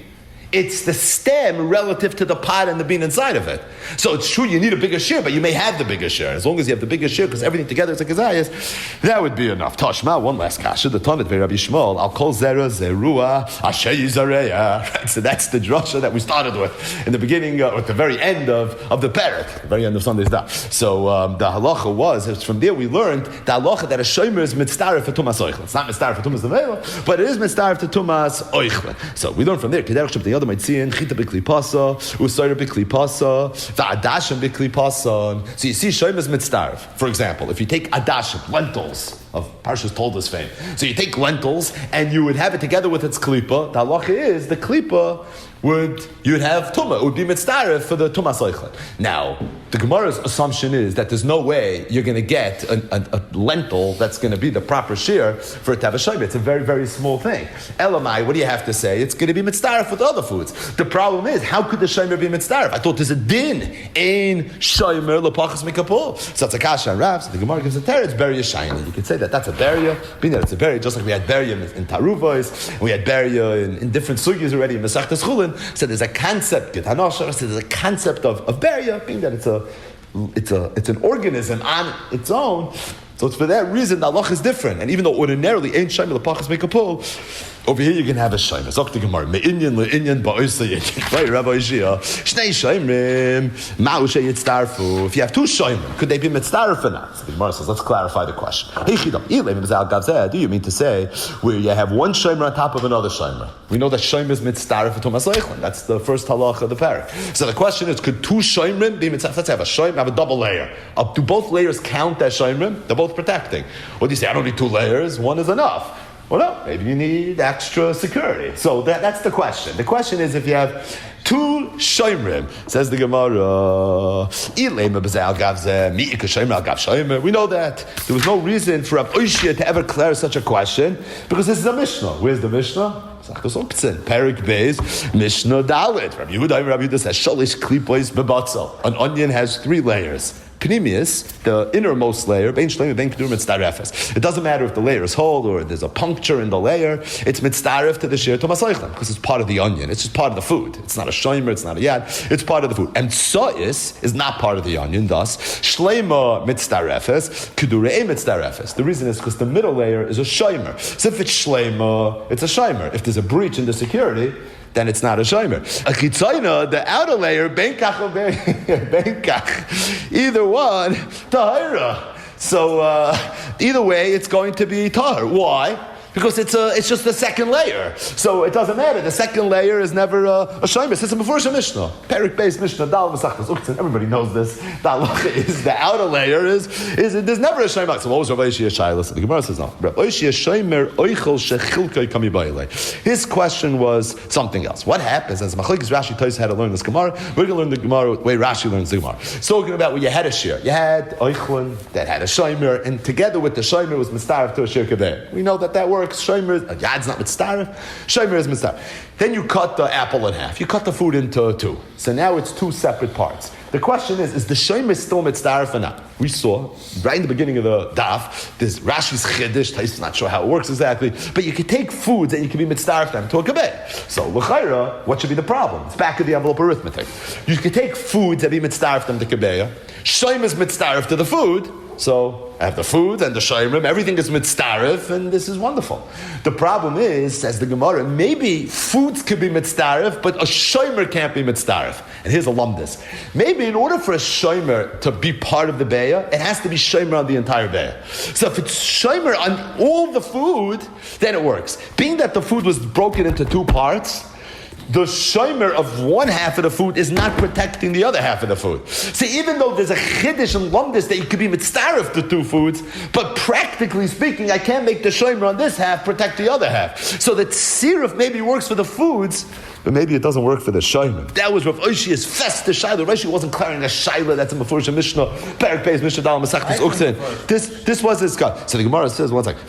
It's the stem relative to the pod and the bean inside of it. So it's true you need a bigger shear, but you may have the bigger shear. As long as you have the bigger shear, because everything together is a kazayas, that would be enough. Tashma, one last kasha. The Tanit Rabbi Shmuel, I'll call zera zerua asher yizareya. Right, so that's the drasha that we started with in the beginning, at the very end of the parak, the very end of Sunday's daf. So the halacha was from there we learned the halacha that a shomer is mitzdaref for tumas oichlin. It's not mitzdaref for tumas nevela, but it is mitzdaref to tumas oichlin. So we learned from there. The other might see in chita b'kli pasa, usayra b'kli pasa, va'adashim b'kli pasa. So you see shomer is mitzdaref. For example, if you take adashim, lentils of Parshas Toldos fame. So you take lentils and you would have it together with its klipa. The halacha is the klipa you'd have tumah. It would be mitzdaref for the tumah soichlin. Now, the Gemara's assumption is that there's no way you're going to get a lentil that's going to be the proper shear for it to have a shomer. It's a very, very small thing. Elamai, what do you have to say? It's going to be mitzdaref with other foods. The problem is, how could the shomer be mitzdaref? I thought there's a din in shomer lepachas mikapul. So it's a kasha and Rav. So the Gemara gives a teretz, beria shiny. You could say that's a beria. Being that it's a beria, just like we had beria in Taruvos, and we had beria in different sugyas already in Masechtas Chulin. So there's a concept, so there's a concept of beria, being that it's an organism on its own. So it's for that reason the halach is different. And even though ordinarily ain't shayim lepachas mikapul, over here you can have a shayim. Zok the Gemara me'inyan le'inyan ba'osayin. Rabbi Yishia shnei shayimrim ma'ushay yitzdarfu. If you have two shayimrim, could they be mitzdarf or not? So the Gemara says, let's clarify the question. Do you mean to say where you have one shayim on top of another shayim? We know that shayim is mitzdarf for tumas leichlin. That's the first halach of the parak. So the question is, could two shayimrim be mitzdarf? Let's have a shayim, have a double layer. Do both layers count as shayimrim? They're both protecting. What do you say? I don't need two layers. One is enough. Well, no, maybe you need extra security. So that's the question. The question is if you have two shoymrim, says the Gemara, we know that there was no reason for Rav Oishia to ever declare such a question because this is a Mishnah. Where's the Mishnah? Perik Beis, Mishnah Dalit. Rabbi Yehuda says, Shalish klipois bebatzel. An onion has 3 layers. Pneumius, the innermost layer, it doesn't matter if the layer is whole or there's a puncture in the layer, it's mitzdaref to the shir to masaychlan, because it's part of the onion, it's just part of the food. It's not a shomer, it's not a yad, it's part of the food. And sois is not part of the onion, thus, shleima mitzdarefes, kudurei mitzdarefes. The reason is because the middle layer is a shomer. So if it's shleima, it's a shomer. If there's a breach in the security, then it's not a shomer. A chitzayna, the outer layer, benkach or benkach, either one, tahira. So either way, it's going to be tahir. Why? Because it's just the second layer. So it doesn't matter. The second layer is never a shomer. It's before Mishnah. Perik based Mishnah, Dal Masachtas Uktzin. Everybody knows this. The outer layer is there's never a shomer. So what was Rav Oishia Shai? Listen, the Gemara says no. Rav Oishia shomer oichel shechilkei kami ba'ilei. His question was something else. What happens as Machlekes Rashi Tos had to learn this Gemara? We're going to learn the Gemara the way Rashi learns the Gemara. So talking about where you had a shear. You had oichlin that had a shomer, and together with the shomer was mitzdaref to a shear kabeh. We know that works. Shomer, yad's not mitzdaref. Shomer is mitzdaref. Then you cut the apple in half. You cut the food into 2. So now it's 2 separate parts. The question is the shomer still mitzdaref or not? We saw right in the beginning of the daf, there's Rashi's chiddush. He's not sure how it works exactly, but you can take foods and you can be mitzdaref them to a kabeh. So l'chayra, what should be the problem? It's back of the envelope arithmetic. You can take foods and be mitzdaref them to kabeh. Shomer is mitzdaref to the food. So I have the food and the shayrim, everything is mitzdaref, and this is wonderful. The problem is, says the Gemara, maybe foods could be mitzdaref, but a shaymer can't be mitzdaref. And here's a lumdus. Maybe in order for a shaymer to be part of the beya, it has to be shaymer on the entire beya. So if it's shaymer on all the food, then it works. Being that the food was broken into 2 parts, the shomer of one half of the food is not protecting the other half of the food. See, even though there's a chiddush and lumdis that you could be mitzaref the two foods, but practically speaking, I can't make the shomer on this half protect the other half. So that siruf maybe works for the foods, but maybe it doesn't work for the shomer. That was Rav Oshi's fest the shaila. Rav Oshi wasn't clearing a shaila. That's a Mefurish Mishnah. Perak Beis Mishnah Dal Masachtas Uktzin. This was his cut. So the Gemara says one second.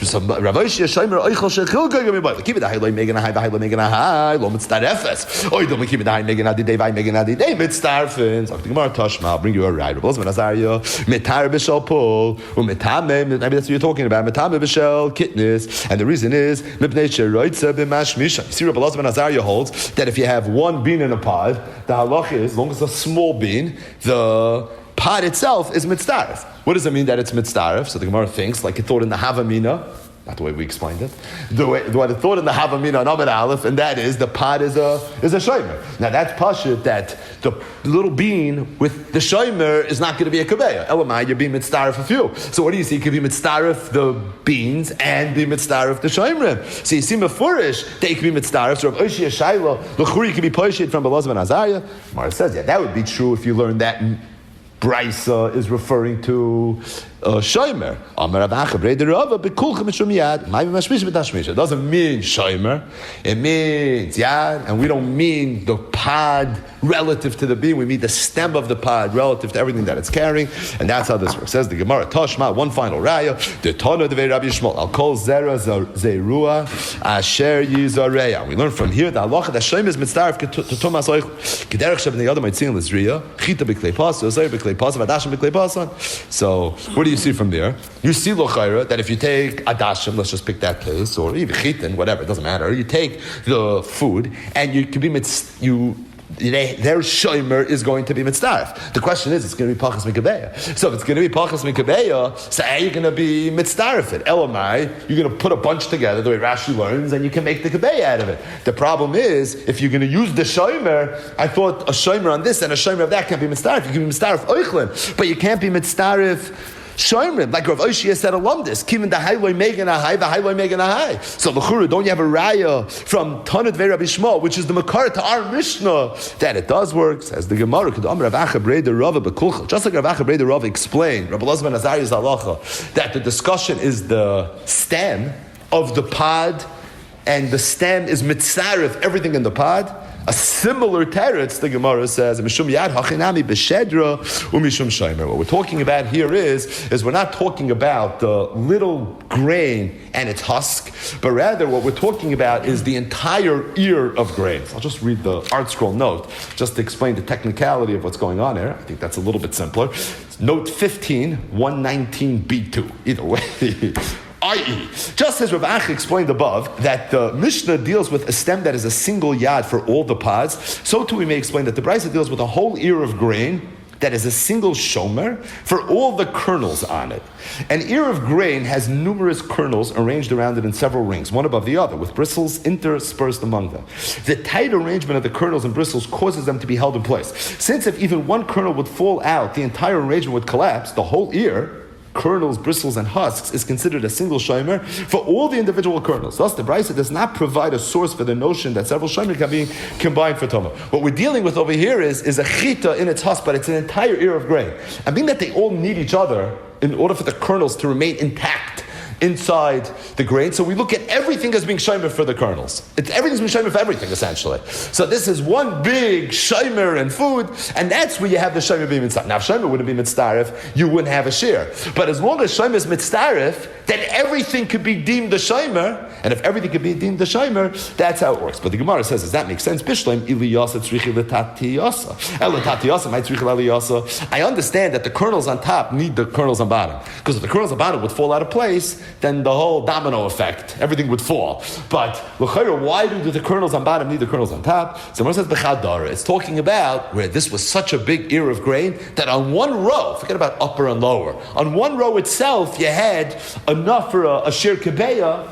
Rav Oshi shomer oichel shechil gagami. Keep it a highlight making a high, high making a high. Lo mitzdarefes. Oy don't keep it a high making a day, vai making a day. Mitzdarfen. So the Gemara Tashma. I'll bring you a ride. Rav Osman Azaria. Mitar b'shel pul. Umitame. Maybe that's what you're talking about. Mitame b'shel kitnis. And the reason is mipnei sheroitze b'mashmisha. See, Rav Osman Azaria holds that if you have one bean in a pod, the halach is, as long as it's a small bean, the pod itself is mitzdaref. What does it mean that it's mitzdaref? So the Gemara thinks, like it thought in the Havamina, not the way we explained it, the way it thought in the Havamina on Amid Aleph, and that is the pod is a shomer. Now that's pashut that the little bean with the shomer is not going to be a kabeya. Elamai, you're being mitzdaref a few. So what do you see? You could be mitzdaref the beans and be mitzdaref the shomer. So you see mefurish, they could be mitzdaref. So Rav Oshi Shaila, l'churi could be poshit from Belazim and Azariah. Mara says, yeah, that would be true if you learned that Brisa is referring to shomer. It doesn't mean shomer. It means yad, and we don't mean the pod relative to the bean. We mean the stem of the pod relative to everything that it's carrying, and that's how this works. Says the Gemara Tashma. One final raya. The Tana Devei Rabbi Yishmael. I'll call zera zerua asher yizareya. We learn from here that halacha that shomer is mitzdaref to tumas oich. Kederach sheb the other might see in this raya. Chita b'klei pasul, zera b'klei pasul, adashim b'klei pasul. So what do you see from there? You see lochayra that if you take adashim, let's just pick that case, or even chitin, whatever, it doesn't matter. You take the food and you can be their shomer is going to be mitzdaref. The question is, it's going to be pachas mikabeya. So if it's going to be pachas mikabeya, so how are you going to be mitzdaref it? Elamai, you're going to put a bunch together the way Rashi learns, and you can make the kabeya out of it. The problem is, if you're going to use the shomer, I thought a shomer on this and a shomer of that can't be mitzdaref. You can be mitzdaref oichlin, but you can't be mitzdaref shomer, like Rav Oshia said along this, Kivin the highway making a high, the highway making a high. So l'chura, don't you have a raya from Tanat Ve Rabbi Shmuel, which is the makar to our Mishnah, that it does work? Says the Gemara, just like Rav Acha Breda Rava explained, Rabbi Elazar ben Azariah's halacha, that the discussion is the stem of the pod, and the stem is mitzaref, everything in the pod. A similar teretz, the Gemara says, Mishum Yad Hachinami B'Shedra Umishum Shomer. What we're talking about here is we're not talking about the little grain and its husk, but rather what we're talking about is the entire ear of grains. I'll just read the art scroll note, just to explain the technicality of what's going on here. I think that's a little bit simpler. Note 15, 119b2. Either way. I.e., just as Rav Acha explained above, that the Mishnah deals with a stem that is a single yad for all the pods, so too we may explain that the Brisa deals with a whole ear of grain that is a single shomer for all the kernels on it. An ear of grain has numerous kernels arranged around it in several rings, one above the other, with bristles interspersed among them. The tight arrangement of the kernels and bristles causes them to be held in place. Since if even one kernel would fall out, the entire arrangement would collapse, the whole ear, kernels, bristles, and husks, is considered a single shomer for all the individual kernels. Thus, the Brisa does not provide a source for the notion that several shomer can be combined for Toma. What we're dealing with over here is a chita in its husk, but it's an entire ear of grain. I mean that they all need each other in order for the kernels to remain intact inside the grain. So we look at everything as being shomer for the kernels. Everything's being shomer for everything, essentially. So this is one big shomer and food, and that's where you have the shomer being mitzdaref. Now, if shomer wouldn't be mitzdaref, you wouldn't have a shear. But as long as shomer is mitzdaref, then everything could be deemed the shomer, and if everything could be deemed the shomer, that's how it works. But the Gemara says, does that make sense? Bishleim iliyasa tzrichi letatiyasa. Elatiyasa might tzrichi aliyasa. I understand that the kernels on top need the kernels on bottom, because if the kernels on bottom would fall out of place, then the whole domino effect, everything would fall. But why do the kernels on bottom need the kernels on top? So when it says bechadara, it's talking about where this was such a big ear of grain that on one row, forget about upper and lower, on one row itself you had enough for a shir kebeya,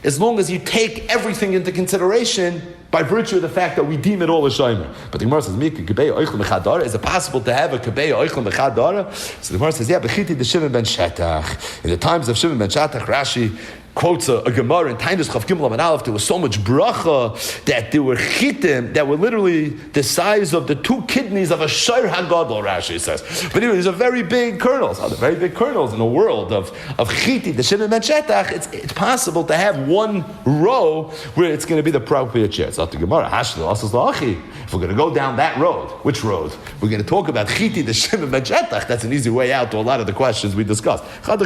as long as you take everything into consideration by virtue of the fact that we deem it all a shomer. But the Gemara says, is it possible to have a kebeya oichlem bechadara? So the Gemara says, yeah, bechiti de Shimon ben Shetach. In the times of Shimon ben Shetach, Rashi quotes a Gemara in Tainus Chav Gimel Amud Aleph. There was so much bracha that there were chitim that were literally the size of the 2 kidneys of a shayr hagadol. Rashi says, but anyway, these are very big kernels. They're very big kernels in the world of chiti. The shivim and shetach. It's possible to have one row where it's going to be the appropriate share. It's not the Gemara. If we're going to go down that road, which road? We're going to talk about chiti the shivim and shetach. That's an easy way out to a lot of the questions we discussed. Then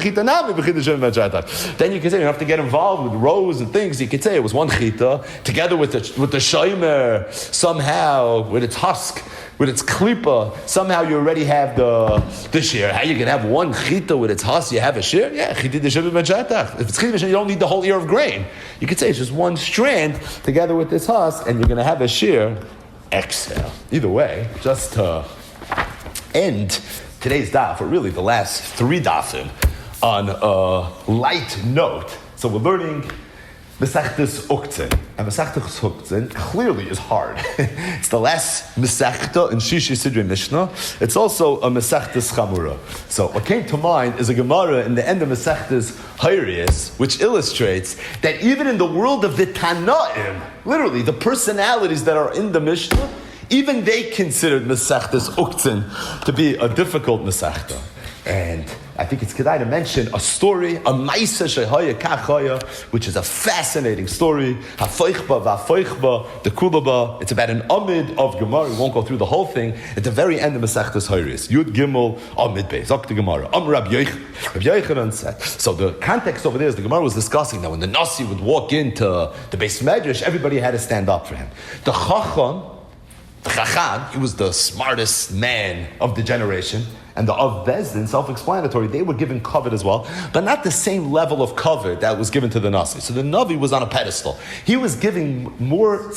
you can say you have to get involved with rows and things. You could say it was one chita together with the shomer somehow with its husk, with its klipa. Somehow you already have the shear. How you can have one chita with its husk? You have a shear? Yeah, chita the shivim and if it's chita, you don't need the whole ear of grain. You could say it's just one strand together with this husk, and you're going to have a shear. Exhale. Either way, just to end today's daf, or really the last 3 dafim, on a light note. So we're learning Mesechtes Uktzin. And Mesechtes Uktzin clearly is hard. It's the last Mesechta in Shishi Sidrei Mishnah. It's also a Mesechtes Chamura. So what came to mind is a Gemara in the end of Mesechtes Hayrius, which illustrates that even in the world of the Tanaim, literally the personalities that are in the Mishnah, even they considered Mesechtes Uktzin to be a difficult Mesechta. And I think it's kedai to mention a story, a Maisa Shehaya Kachaya, which is a fascinating story. Hafeichba v'afeichba, the Kulaba. It's about an Amid of Gemara. We won't go through the whole thing. At the very end of Mesechtes Hayris, Yud Gimel Amid Beis. Zok the Gemara. Rabbi Yochanan said. So the context over there is the Gemara was discussing that when the Nasi would walk into the Beis Medrash, everybody had to stand up for him. The Chacham, he was the smartest man of the generation. And the Av Bezdin, self-explanatory, they were given covet as well, but not the same level of covet that was given to the Nasi. So the Navi was on a pedestal. He was giving more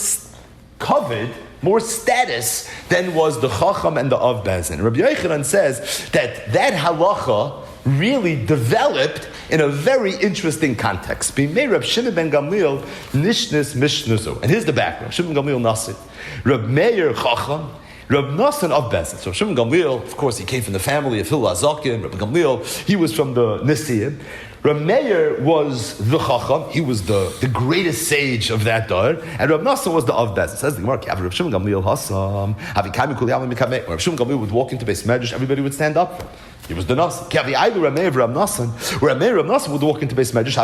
covet, more status than was the Chacham and the Av Bezdin. Rabbi Yochanan says that halacha really developed in a very interesting context. B'mei Reb Shimon ben Gamliel nishnis mishnuzu. And here's the background. Shimon ben Gamliel Nasi. Reb Meir Chacham, Reb Nassan of Bezin. So Shimon Gamliel, of course, he came from the family of Hillel Azakin. Reb Gamliel, he was from the Nisiyim. Reb Meir was the Chacham. He was the greatest sage of that dar. And Reb Nassan was the Av Bezin. Says the Gemara, Reb Shimon Gamliel Hassam. When Reb Shimon Gamliel would walk into Beis Medrash, everybody would stand up. He was the Nasi. Where Reb Nassan would walk into Beis Medrash,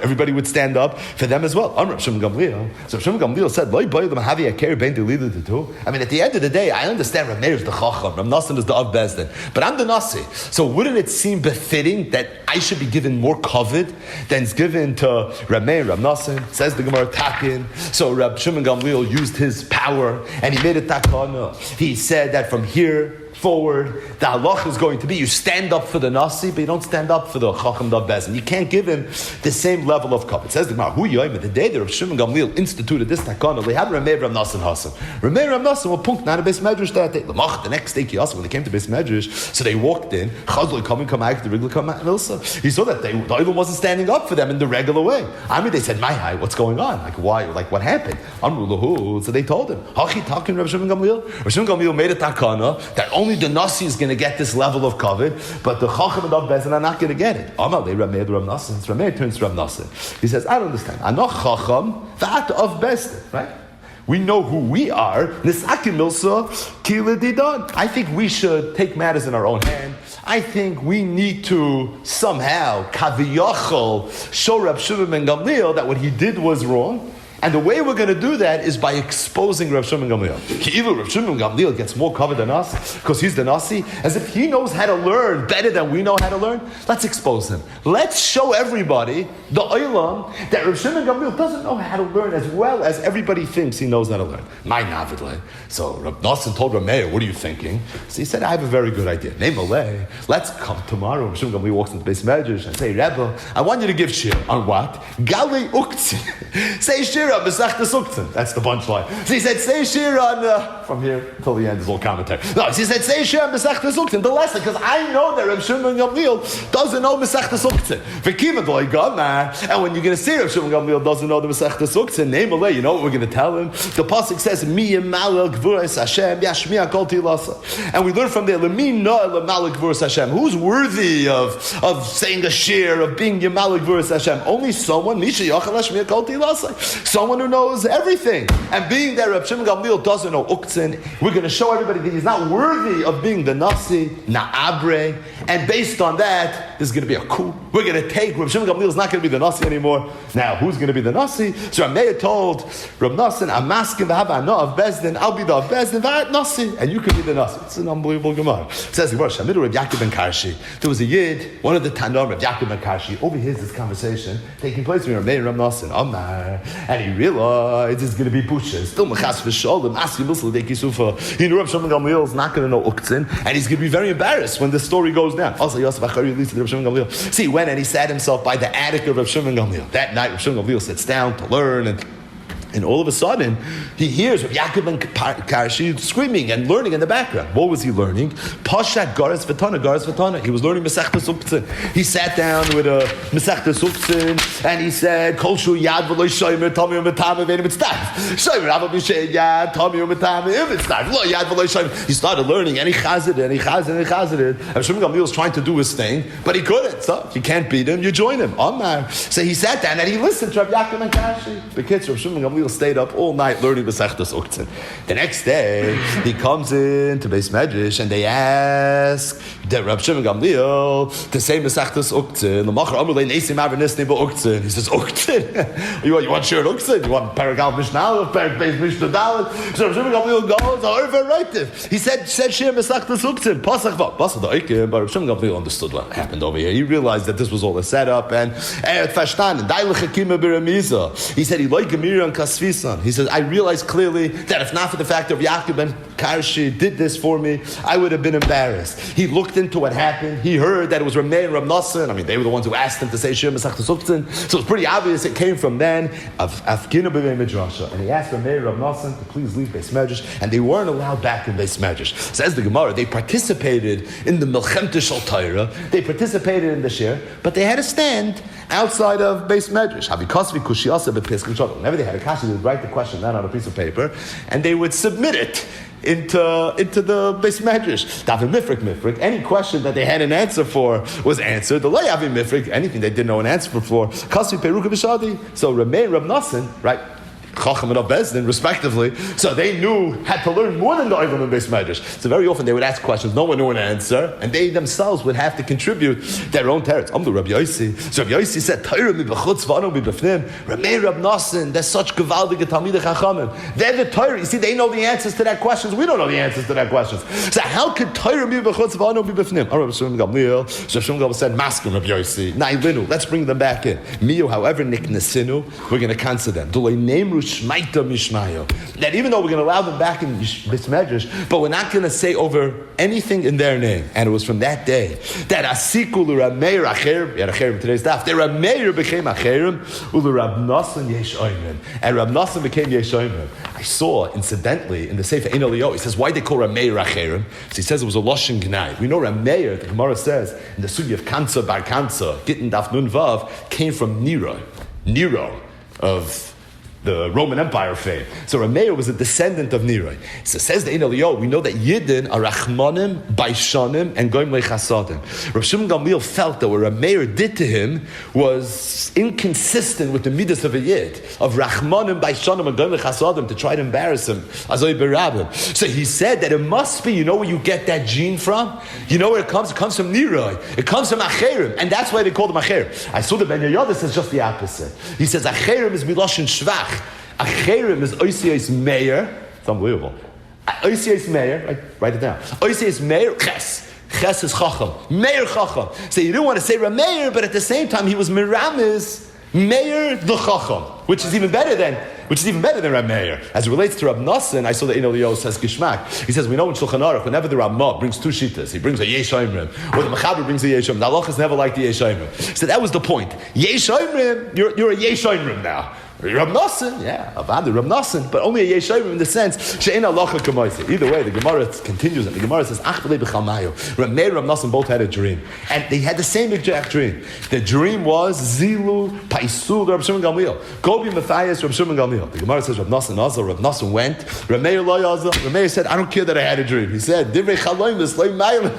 everybody would stand up for them as well. Reb Shimon Gamliel. So Reb Shimon Gamliel said, I mean, at the end of the day, I understand Reb Meir is the Chacham, Reb Nassan is the Av Bezdin, but I'm the Nasi. So wouldn't it seem befitting that I should be given more covet than is given to Reb Meir, Reb Nassan? Says the Gemara Takin. So Reb Shimon Gamliel used his power and he made a takana. He said that from here forward, the halach is going to be you stand up for the Nasi, but you don't stand up for the Chacham Dav Bezin. You can't give him the same level of cup. It says the Gemara, the day that Rav Shimon Gamliel instituted this takana, they had Ramei Rav Nassan Hassan. Ramei Rav Nassan were punked not a Beis Medrash that day. The next day, when they came to Beis Medrash, so they walked in, Chazal come out, the regular come out, he saw that the Olam wasn't standing up for them in the regular way. I mean, they said, "My high, what's going on? Like why? Like what happened?" Amru lahu. So they told him, "Hachi takin Rav Shimon Gamliel." Rav Shimon Gamliel made a takana that only the Nasi is going to get this level of covet, but the Chacham and Av Bezin are not going to get it. Amal they Ramei Rav Nassan. Ramei turns to Rav Nassan. He says, "I don't understand. Anoch Chacham v'at Av Bezdin, right? We know who we are. Nisakim milsa kila didan. I think we should take matters in our own hand. I think we need to somehow kaviyachol show Reb Shimon ben Gamliel that what he did was wrong." And the way we're going to do that is by exposing Rav Shimon Gamliel. Either Rav Shimon Gamliel gets more cover than us because he's the Nasi, as if he knows how to learn better than we know how to learn. Let's expose him. Let's show everybody, the Olam, that Rav Shimon Gamliel doesn't know how to learn as well as everybody thinks he knows how to learn. My Navidle. So Rav Nassan told Rav Meir, "What are you thinking?" So he said, "I have a very good idea. Name Malay. Let's come tomorrow." Rav Shimon Gamliel walks into the Beis Medrash and say, "Rebbe, I want you to give shir on what? Galei Uktzin." Say shir Shira Masechta Suktzin. That's the punchline. So he said, say Shira on, from here till the end is all commentary. No, he said, say Shira Masechta Suktzin, the lesson, because I know that Reb Shimon Gamliel doesn't know Masechta Suktzin. And when you're going to say Reb Shimon Gamliel doesn't know the Masechta Suktzin, name alay, you know what we're going to tell him? The pasuk says, Mi Yemalel Gvuras Hashem, Yashmiya Kol Tilasa. And we learn from there, Lemi No Yemalel Gvuras Hashem. Who's worthy of saying a shir, of being Yemalel Gvuras Hashem? Only someone, Misha Yachal Hashmiya Kol Tilasa. Someone who knows everything. And being that Reb Shimon Gamliel doesn't know Uktzin, we're going to show everybody that he's not worthy of being the Nasi, Na'abre. And based on that, there's going to be a coup. We're going to take, Reb Shimon Gamliel is not going to be the Nasi anymore. Now, who's going to be the Nasi? So Rameya told Reb Nassan, I'm asking to have an of Bezdin, I'll be the of Bezdin, V'at Nasi, and you can be the Nasi. It's an unbelievable Gemara. It says, Shamiru Reb Yaakov ben Karshi. There was a Yid, one of the Tanam, Reb Yaakov ben Karshi, overhears this conversation taking place between Rameya and Reb Nassan, Amar, and he realized it's going to be Pusha. Still Mechas V'Sholem, Asi Musel de Kisufa. He knew Reb Shimon Gamliel is not going to know Uktzin, and he's going to be very embarrassed when the story goes down. Also, Yosef Achari leads to Reb Shimon Gamliel. See, he went and he sat himself by the attic of Reb Shimon Gamliel. That night, Reb Shimon Gamliel sits down to learn, and all of a sudden, he hears Reb Yaakov ben Karshi screaming and learning in the background. What was he learning? Pashat Garas V'Tana. He was learning Masechta Suktzin. He sat down with a Masechta Suktzin, and he said, Kol Shu Yad V'Lo Shomer Tami U'Metame V'Ein Mitzdav. Shomer Ava B'Shei Yad Tami U'Metame V'Ein Mitzdav. Lo Yad V'Lo Shomer. He started learning, and he chazed it. And Shimon Gamliel was trying to do his thing, but he couldn't. So if you can't beat him, you join him. Amar. So he sat down and he listened to Reb Yaakov ben Karshi. Because Reb Shimon Gamliel stayed up all night learning the Masechtas Uktzin. The next day, he comes in to Beis Medrash and they ask the Reb Shimon Gamliel to say Masechtas Uktzin. He says, Uktzin? You want Shir Uktzin? You want Paragal Mishnah? Beis Mishnah Dalet? So Reb Shimon Gamliel goes, he said Shir Masechtas Uktzin. Pasach va. Pasach da Eikim. But Reb Shimon Gamliel understood what happened over here. He realized that this was all a setup and verstanden. He said, he like Gemir and Kasvisa. He says, I realized clearly that if not for the fact that Yaakov ben Karshi did this for me, I would have been embarrassed. He looked into what happened. He heard that it was Rameh and Reb Nassan. I mean, they were the ones who asked him to say Shir Masechta Suktzin. So it's pretty obvious it came from then of Afkinu B'Vei Midrasha. And he asked Rameh and Reb Nassan to please leave Beis Medrash, and they weren't allowed back in Beis Medrash. Says the Gemara, they participated in the Melchemta Shel Torah. They participated in the Shir, but they had to stand outside of Beis Medrash. Whenever they had a kasha, they would write the question down on a piece of paper, and they would submit it into the Beis Medrash. Davin Mifrik. Any question that they had an answer for was answered. The Layavim Mifrik, anything they didn't know an answer for. Kasvi Peruka B'Shadi. So Rameh and Reb Nassan, right? Chacham and Rav Bezdin, respectively, so they had to learn more than the Oivim and Beis Medrash. So very often they would ask questions, no one knew an answer, and they themselves would have to contribute their own teretz. I'm the Rabbi Yossi. So Rabbi Yossi said, Torah mi b'chutz v'anu mi b'fnim. Rameh Rab Nassan, they're such gevaldige Talmidei Chachamim. They're the Torah. You see, they know the answers to that questions. We don't know the answers to that questions. So how could Torah mi b'chutz v'anu mi b'fnim? Rabbi Shimon Gamliel. So Shimon Gamliel said, Maskim Rabbi Yossi. Na'ilinu. Let's bring them back in. Miyu, however, niknesinu, we're going to cancel them. Dulei nemru shmaita mishmayo. That even though we're going to allow them back in Beis Medrash, but we're not going to say over anything in their name. And it was from that day that Asiku l'Rameir Acherim, we had Acherim in today's daf, the Rameir became Acherim, u'l'Rab Nassan Yesh Oimrim. And Rab Nassan became Yesh Oimrim. I saw, incidentally, in the Sefer Ein Eliyot, he says, why they call Rameir Acherim? So he says it was a Loshen Gnai. We know Rameir, the Gemara says, in the Sugi of Kansa Bar Kansa, Gittin Daf Nun Vav, came from Nero of the Roman Empire fame. So Rameir was a descendant of Nero. So says the Ein Eliyot, we know that Yidden are Rachmanim, Baishanim, and Goim Lechasadim. Rav Shimon Gamliel felt that what Rameir did to him was inconsistent with the midas of a Yid, of Rachmanim, Baishanim, and Goim Lechasadim, to try to embarrass him. Azoi Berabim. So he said that it must be, you know where you get that gene from? You know where it comes? It comes from Nero. It comes from Acherim. And that's why they call them Acherim. I saw the Ben Yehoyada says just the opposite. He says Acherim is Miloshin Shvach. Acherim is Oisios Meir. It's unbelievable. Oisios Meir, write it down. Oisios Meir, Ches. Ches is Chacham. Meir Chacham. So you didn't want to say Rameir, but at the same time he was Miramis, Meir the Chacham, which is even better than Rameir. As it relates to Rab Nassan, I saw the Ein Eliyot says Gishmak. He says, we know in Shulchan Aruch, whenever the Ramah brings two shitas, he brings a Yesh Oimrim, or the Mechaber brings a Yesh Oimrim. The Halachas never liked the Yesh Oimrim. So that was the point. Yesh Oimrim, you're a Yesh Oimrim now. Rav Nosson, yeah, Avada Rav Nosson, but only a Yeshayim in the sense she'en halacha k'maisa. Either way, the Gemara continues, and the Gemara says, Ach b'lei b'chalmayu. Rav Meir and Rav Nosson both had a dream, and they had the same exact dream. The dream was Zilu Paisul Rav Shimon Gamliel, Gobi Matthias Rav Shimon Gamliel. The Gemara says Rav Nosson Azal. Rav Nosson went. Rav Meir lo Azal. Rav Meir said, I don't care that I had a dream. He said, Divrei Chaloimus loy Meilim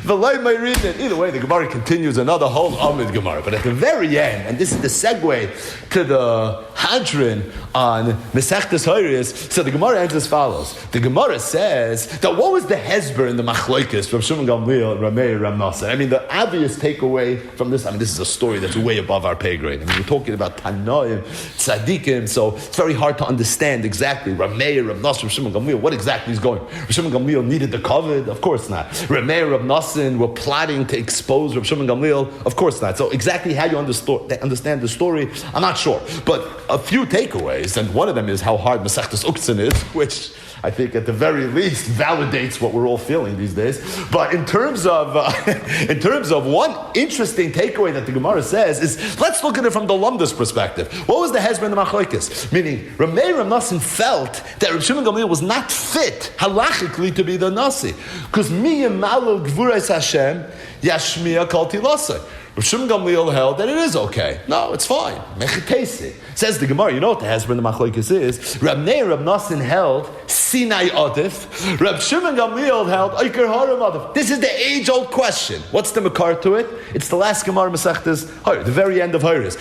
v'loy Meirin. Either way, the Gemara continues another whole Amid Gemara, but at the very end, and this is the segue to the Hadron on Mesechtes Hoyres. So the Gemara ends as follows. The Gemara says that what was the Hezber in the Machlokes from Shimon Gamliel and Ramei Rav Nosson? I mean, the obvious takeaway from this, I mean, this is a story that's way above our pay grade. I mean, we're talking about Tanoim, Tzadikim, so it's very hard to understand exactly Ramei Rav Nosson from Shimon Gamliel, what exactly is going. Shimon Gamliel needed the covet? Of course not. Ramei Rav Nosson were plotting to expose Rav Shimon Gamliel? Of course not. So exactly how you understand the story, I'm not sure. But a few takeaways, and one of them is how hard Masechtas Uktzin is, which I think at the very least validates what we're all feeling these days. But in terms of one interesting takeaway that the Gemara says is, let's look at it from the Lumdus perspective. What was the Hezbollah in the Machlokes? Meaning, Ramei Rav Nosson felt that Rav Shimon Gamliel was not fit halachically to be the Nasi, because miyam malul gvuras Hashem yashmiya kol tilasei. Rav Shimon Gamliel held that it is okay. No, it's fine. Mechitesi. Says the Gemara, you know what the Hezbollah in the Machlokes is? Rav Meir Rav Nosson held Sinai Adif. Rav Shimon Gamliel held Eiker Haram Adif. This is the age-old question. What's the makar to it? It's the last Gemara Masechtas, the very end of Hoyres.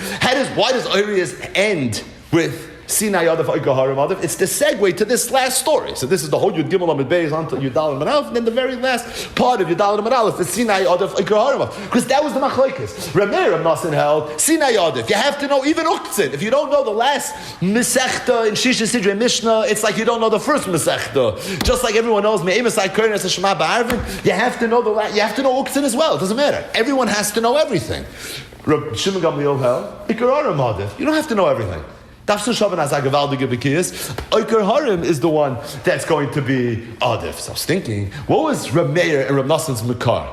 Why does Hoyres end with Sinai Adif Eiker Haram Adif? It's the segue to this last story. So this is the whole Yud Gimel Amid Beis until Yud Daled Amid Aleph, and then the very last part of Yud Daled Amid Aleph is Sinai Adif Eiker Haram Adif, because that was the Machlokes. Ramei Rav Nosson held Sinai Adif. You have to know even Uktzin. If you don't know the last Masechta in Shisha Sidrei Mishnah, it's like you don't know the first Masechta. Just like everyone knows Me'emasai Kohenes Hashema Ba'arvin, you have to know you have to know Uktzin as well. It doesn't matter. Everyone has to know everything. Rav Shimon Gamliel held Eiker Haram Adif. You don't have to know everything. Eiker Harim is the one that's going to be Adif. So I was thinking, what was Rav Meir and Rav Nosson's Makar?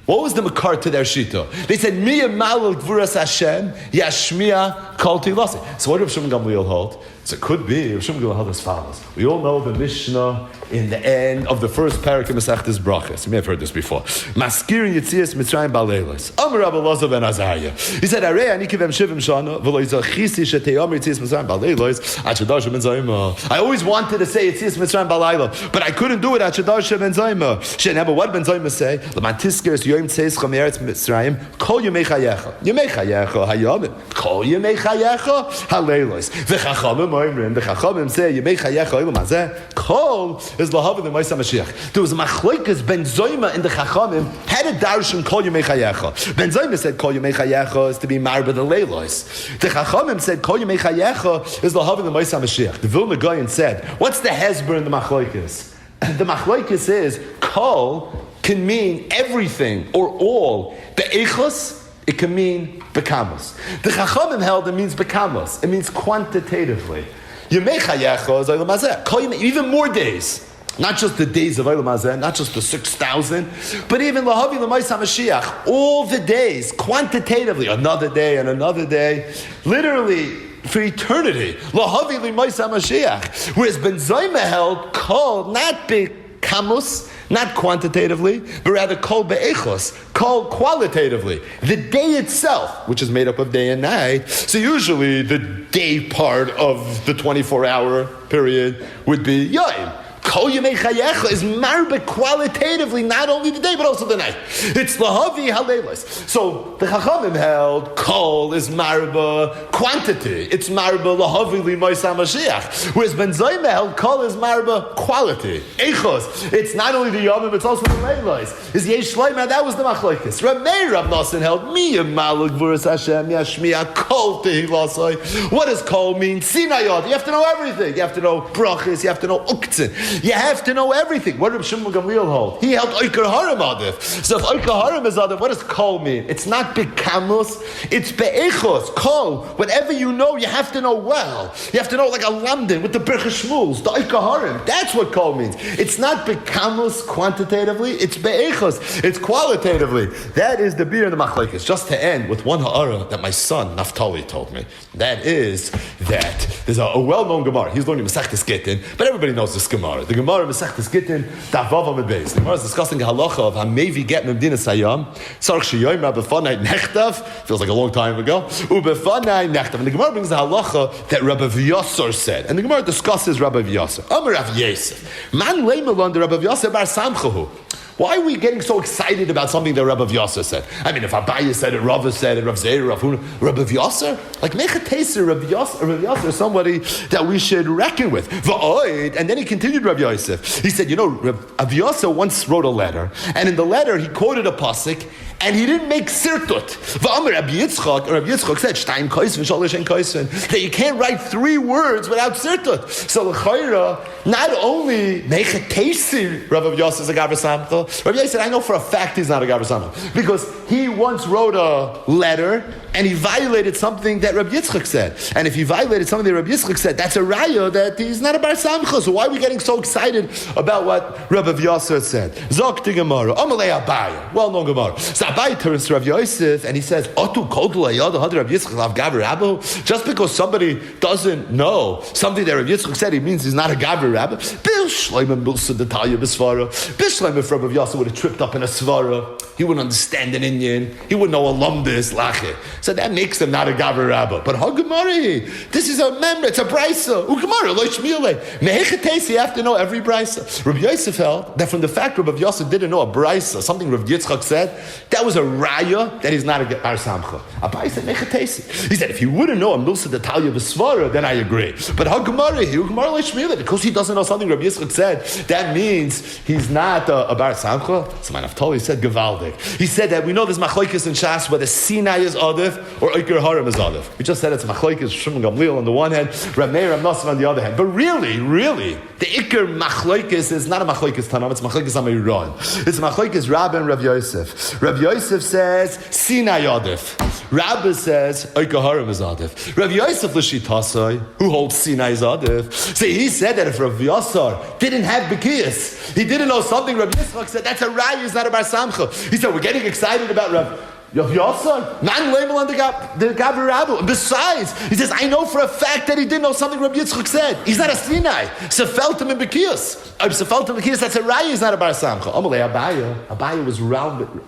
What was the Makar to their Shita? They said, Miya Malul Gvuras Hashem Yashmiya Kol Tilasi. So what did Rav Shimon Gamliel hold? So it could be, Rav Shimon Gamliel held as follows. We all know the Mishnah in the end of the first parak of Masechtas Brachas. You may have heard this before. Maskirin Yitzias Mitzrayim Baleilos. Amar Rabbi Elazar ben Azariah. He said, Arei ani kivem shivim shana v'lo yizachisi shetei Amar Yitzias Mitzrayim Baleilos at Shadash ben Zayma. I always wanted to say Yitzias Mitzrayim Baleilos, but I couldn't do it at Shadash ben Zayma. Shenever, what ben Zayma say? L'mantiskers yoyim tzeis cham eretz Mitzrayim kol yemei chayecha. Yemei chayecha hayamim. Kol yemei chayecha haleilos. V'chachamim oimrim. The chachamim say yemei chayecha oilam hazeh. Kol is lahavim the Ma'aseh Mashiach. There was a machlokes ben Zayma in the chachamim had a darshan kol yemei chayecha. Ben Zayma said kol yemei chayecha is to be marba the leilos. The chachamim said kol yemei chayecha is lahavim the Ma'aseh Mashiach. The Vilna Gaon said, what's the hezber in the machlokes? The machlokes is kol can mean everything or all. The echos, it can mean bekamos. The chachamim held it means bekamos. It means quantitatively. Yemei chayecha is olam hazeh. Even more days. Not just the days of Olam Hazeh, not just the 6,000, but even Lahavi L'Ma'aseh Mashiach, all the days, quantitatively, another day and another day, literally for eternity. Lahavi L'Ma'aseh Mashiach. Whereas Ben Zayma held kol, not bekamus, not quantitatively, but rather kol be'echos, kol qualitatively. The day itself, which is made up of day and night, so usually the day part of the 24-hour period would be Yom. Kol Yemei Chayecha is marba qualitatively, not only the day, but also the night. It's Lahavi Haleilos. So the Chachamim held Kol is marba quantity. It's marba Lahavi L'Ma'aseh Mashiach. Whereas Ben Zayma held Kol is marba quality. Echos. It's not only the Yomim, it's also the Leilos. Is Yesh Shleima, that was the Machlokes. Ramei Rav Nosson held Miya Maluk Gvuras Hashem Yashmiya Kol Tehilasai. What does Kol mean? Sinayot. You have to know everything. You have to know brachas. You have to know uktzin. You have to know everything. What did Reb Shimon Gamliel hold? He held Oikar Harim Adif. So if Oikar Harim is Adif, what does Kol mean? It's not Bekamus, it's Be'echos. Kol, whatever you know, you have to know well. You have to know like a Lamdin with the Birch Shmuels, the Oikar Harim. That's what Kol means. It's not Bekamus quantitatively, it's Be'echos. It's qualitatively. That is the beer in the machlekes. Just to end with one ha'ara that my son Naftali told me. That is that there's a well-known Gemara. He's learning Masechtas Gittin, but everybody knows this Gemara. The Gemara Masechtas Gittin, Daf Vav Amud Beis. The Gemara is discussing the halacha of Hamevi get Memdina Sayam. Tzarich Sheyoyim Rabbefanai Nechtav. Feels like a long time ago. Ubefanai Nechtav. And the Gemara brings the halacha that Rabbi Vyasar said. And the Gemara discusses Rabbi Vyasar. Amar Rav Yosef. Man leimelon the Rabbi Vyasar bar Samchahu. Why are we getting so excited about something that Rabbi Vyasar said? I mean, if Abaye said it, Rava said it, Rav Zeir, Rav Huna, Rabbi Vyasar? Like, Mechatesir, Rabbi Vyasar is somebody that we should reckon with. V'oid, and then he continued Rabbi Yosef. He said, Rabbi Vyasar once wrote a letter, and in the letter he quoted a pasuk, and he didn't make sirtut. V'amar Rabbi Yitzchak said, Shtayim koisvin, shalish and koisvin, that you can't write 3 words without sirtut. So l'chayra, not only Mechatesir, Rabbi Vyasar is a Gavar Samcha, Rabbi Yosef said, I know for a fact he's not a Gavar Samcha, because he once wrote a letter and he violated something that Rabbi Yitzchak said. And if he violated something that Rabbi Yitzchak said, that's a raya that he's not a Bar Samcha. So why are we getting so excited about what Rabbi Vyasar said? Zok to Gemara, Amalei Abaye, well-known Gemara. So Abaye turns to Rabbi Yosef and he says, Otu kodul ayad had Rabbi Yitzchak lav Gavar Rabbo. Just because somebody doesn't know something that Rabbi Yitzchak said, it means he's not a Gavar Rabbo. Bil Shloimeh Milsa Detalya B'Svara. Bil Shloimeh if Rabbi Vyasar would have tripped up in a Svara, he wouldn't understand an Indian, he wouldn't know a Lumdis, Lache. So that makes him not a Gavar Rabba. But Hagamari, this is a member, it's a Brisa. Ugamara, Lo Shmiele. Mehechatesi, you have to know every Brisa. Rabbi Yosef held that from the fact Rabbi Yosef didn't know a Brisa, something Rabbi Yitzchak said, that was a Raya that he's not a Bar Samcha. Abai said, Mehechatesi. He said, if he wouldn't know a Milsa Detalya B'Svara, then I agree. But Hagamari, Ugamara Lo Shmiele, because he doesn't know something Rabbi Yitzchak said, that means he's not a Bar Samcha. So my Naftali said, Gevaldik. He said that we know there's Machlokes in Shas, whether Sinai is Adif or Oikar Harim is Adif. We just said it's Machlokes, Shimon Gamliel on the one hand, Rav Meir, Rav Nosson on the other hand. But really, the Iker Machlokes is not a Machlokes Tanam, it's Machlokes Amiron. It's Machlokes Rabbi and Rav Yosef. Rav Yosef says Sinai Adif. Rabbi says Oikar Harim is Adif. Rav Yosef L'Shitasai, who holds Sinai is Adif. So he said that if Rav Yasar didn't have Bekiyas, he didn't know something, Rav Yitzchak said that's a Raya, he's not a Bar Samcha. He said we're getting excited about Rav Yosar, man label on the Gavar Rabbu. Besides, he says, I know for a fact that he didn't know something Rabbi Yitzchak said. He's not a Sinai. Sefeltim in Bekiyas. Sefeltim in Bekiyas, that's a Raya, he's not a Bar Samcha. Amalei Abaye. Abaye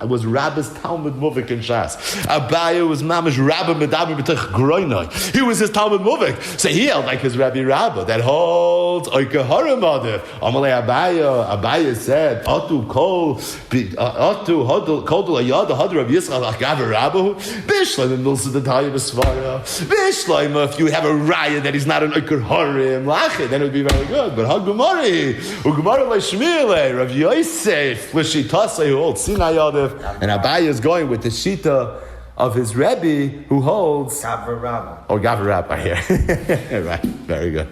was Rabbi's Talmud Muvik in Shas. Abaye was Mamash Rabbi Medaber B'tech Groinoi. He was his Talmud Muvik. So he held like his Rabbi Rabbi that holds Oikar Harim Adif. Amalei Abaye. Abaye said, Atu kol, Atu kodul ayad had Rabbi Yitzchak Gavar Rabbu, Bishleim Milsa Detalya B'Svara, Bishleim if you have a raya that he's not an Oikar Harim, Lache, then it would be very good. But Hagamari, Ugamara Leishmile, Rav Yosef, L'Shitasei, who holds Sinai Adif, and Abaye is going with the Shita of his Rebbe, who holds Gavar Rabba. Gavar Rabba here. Right, very good.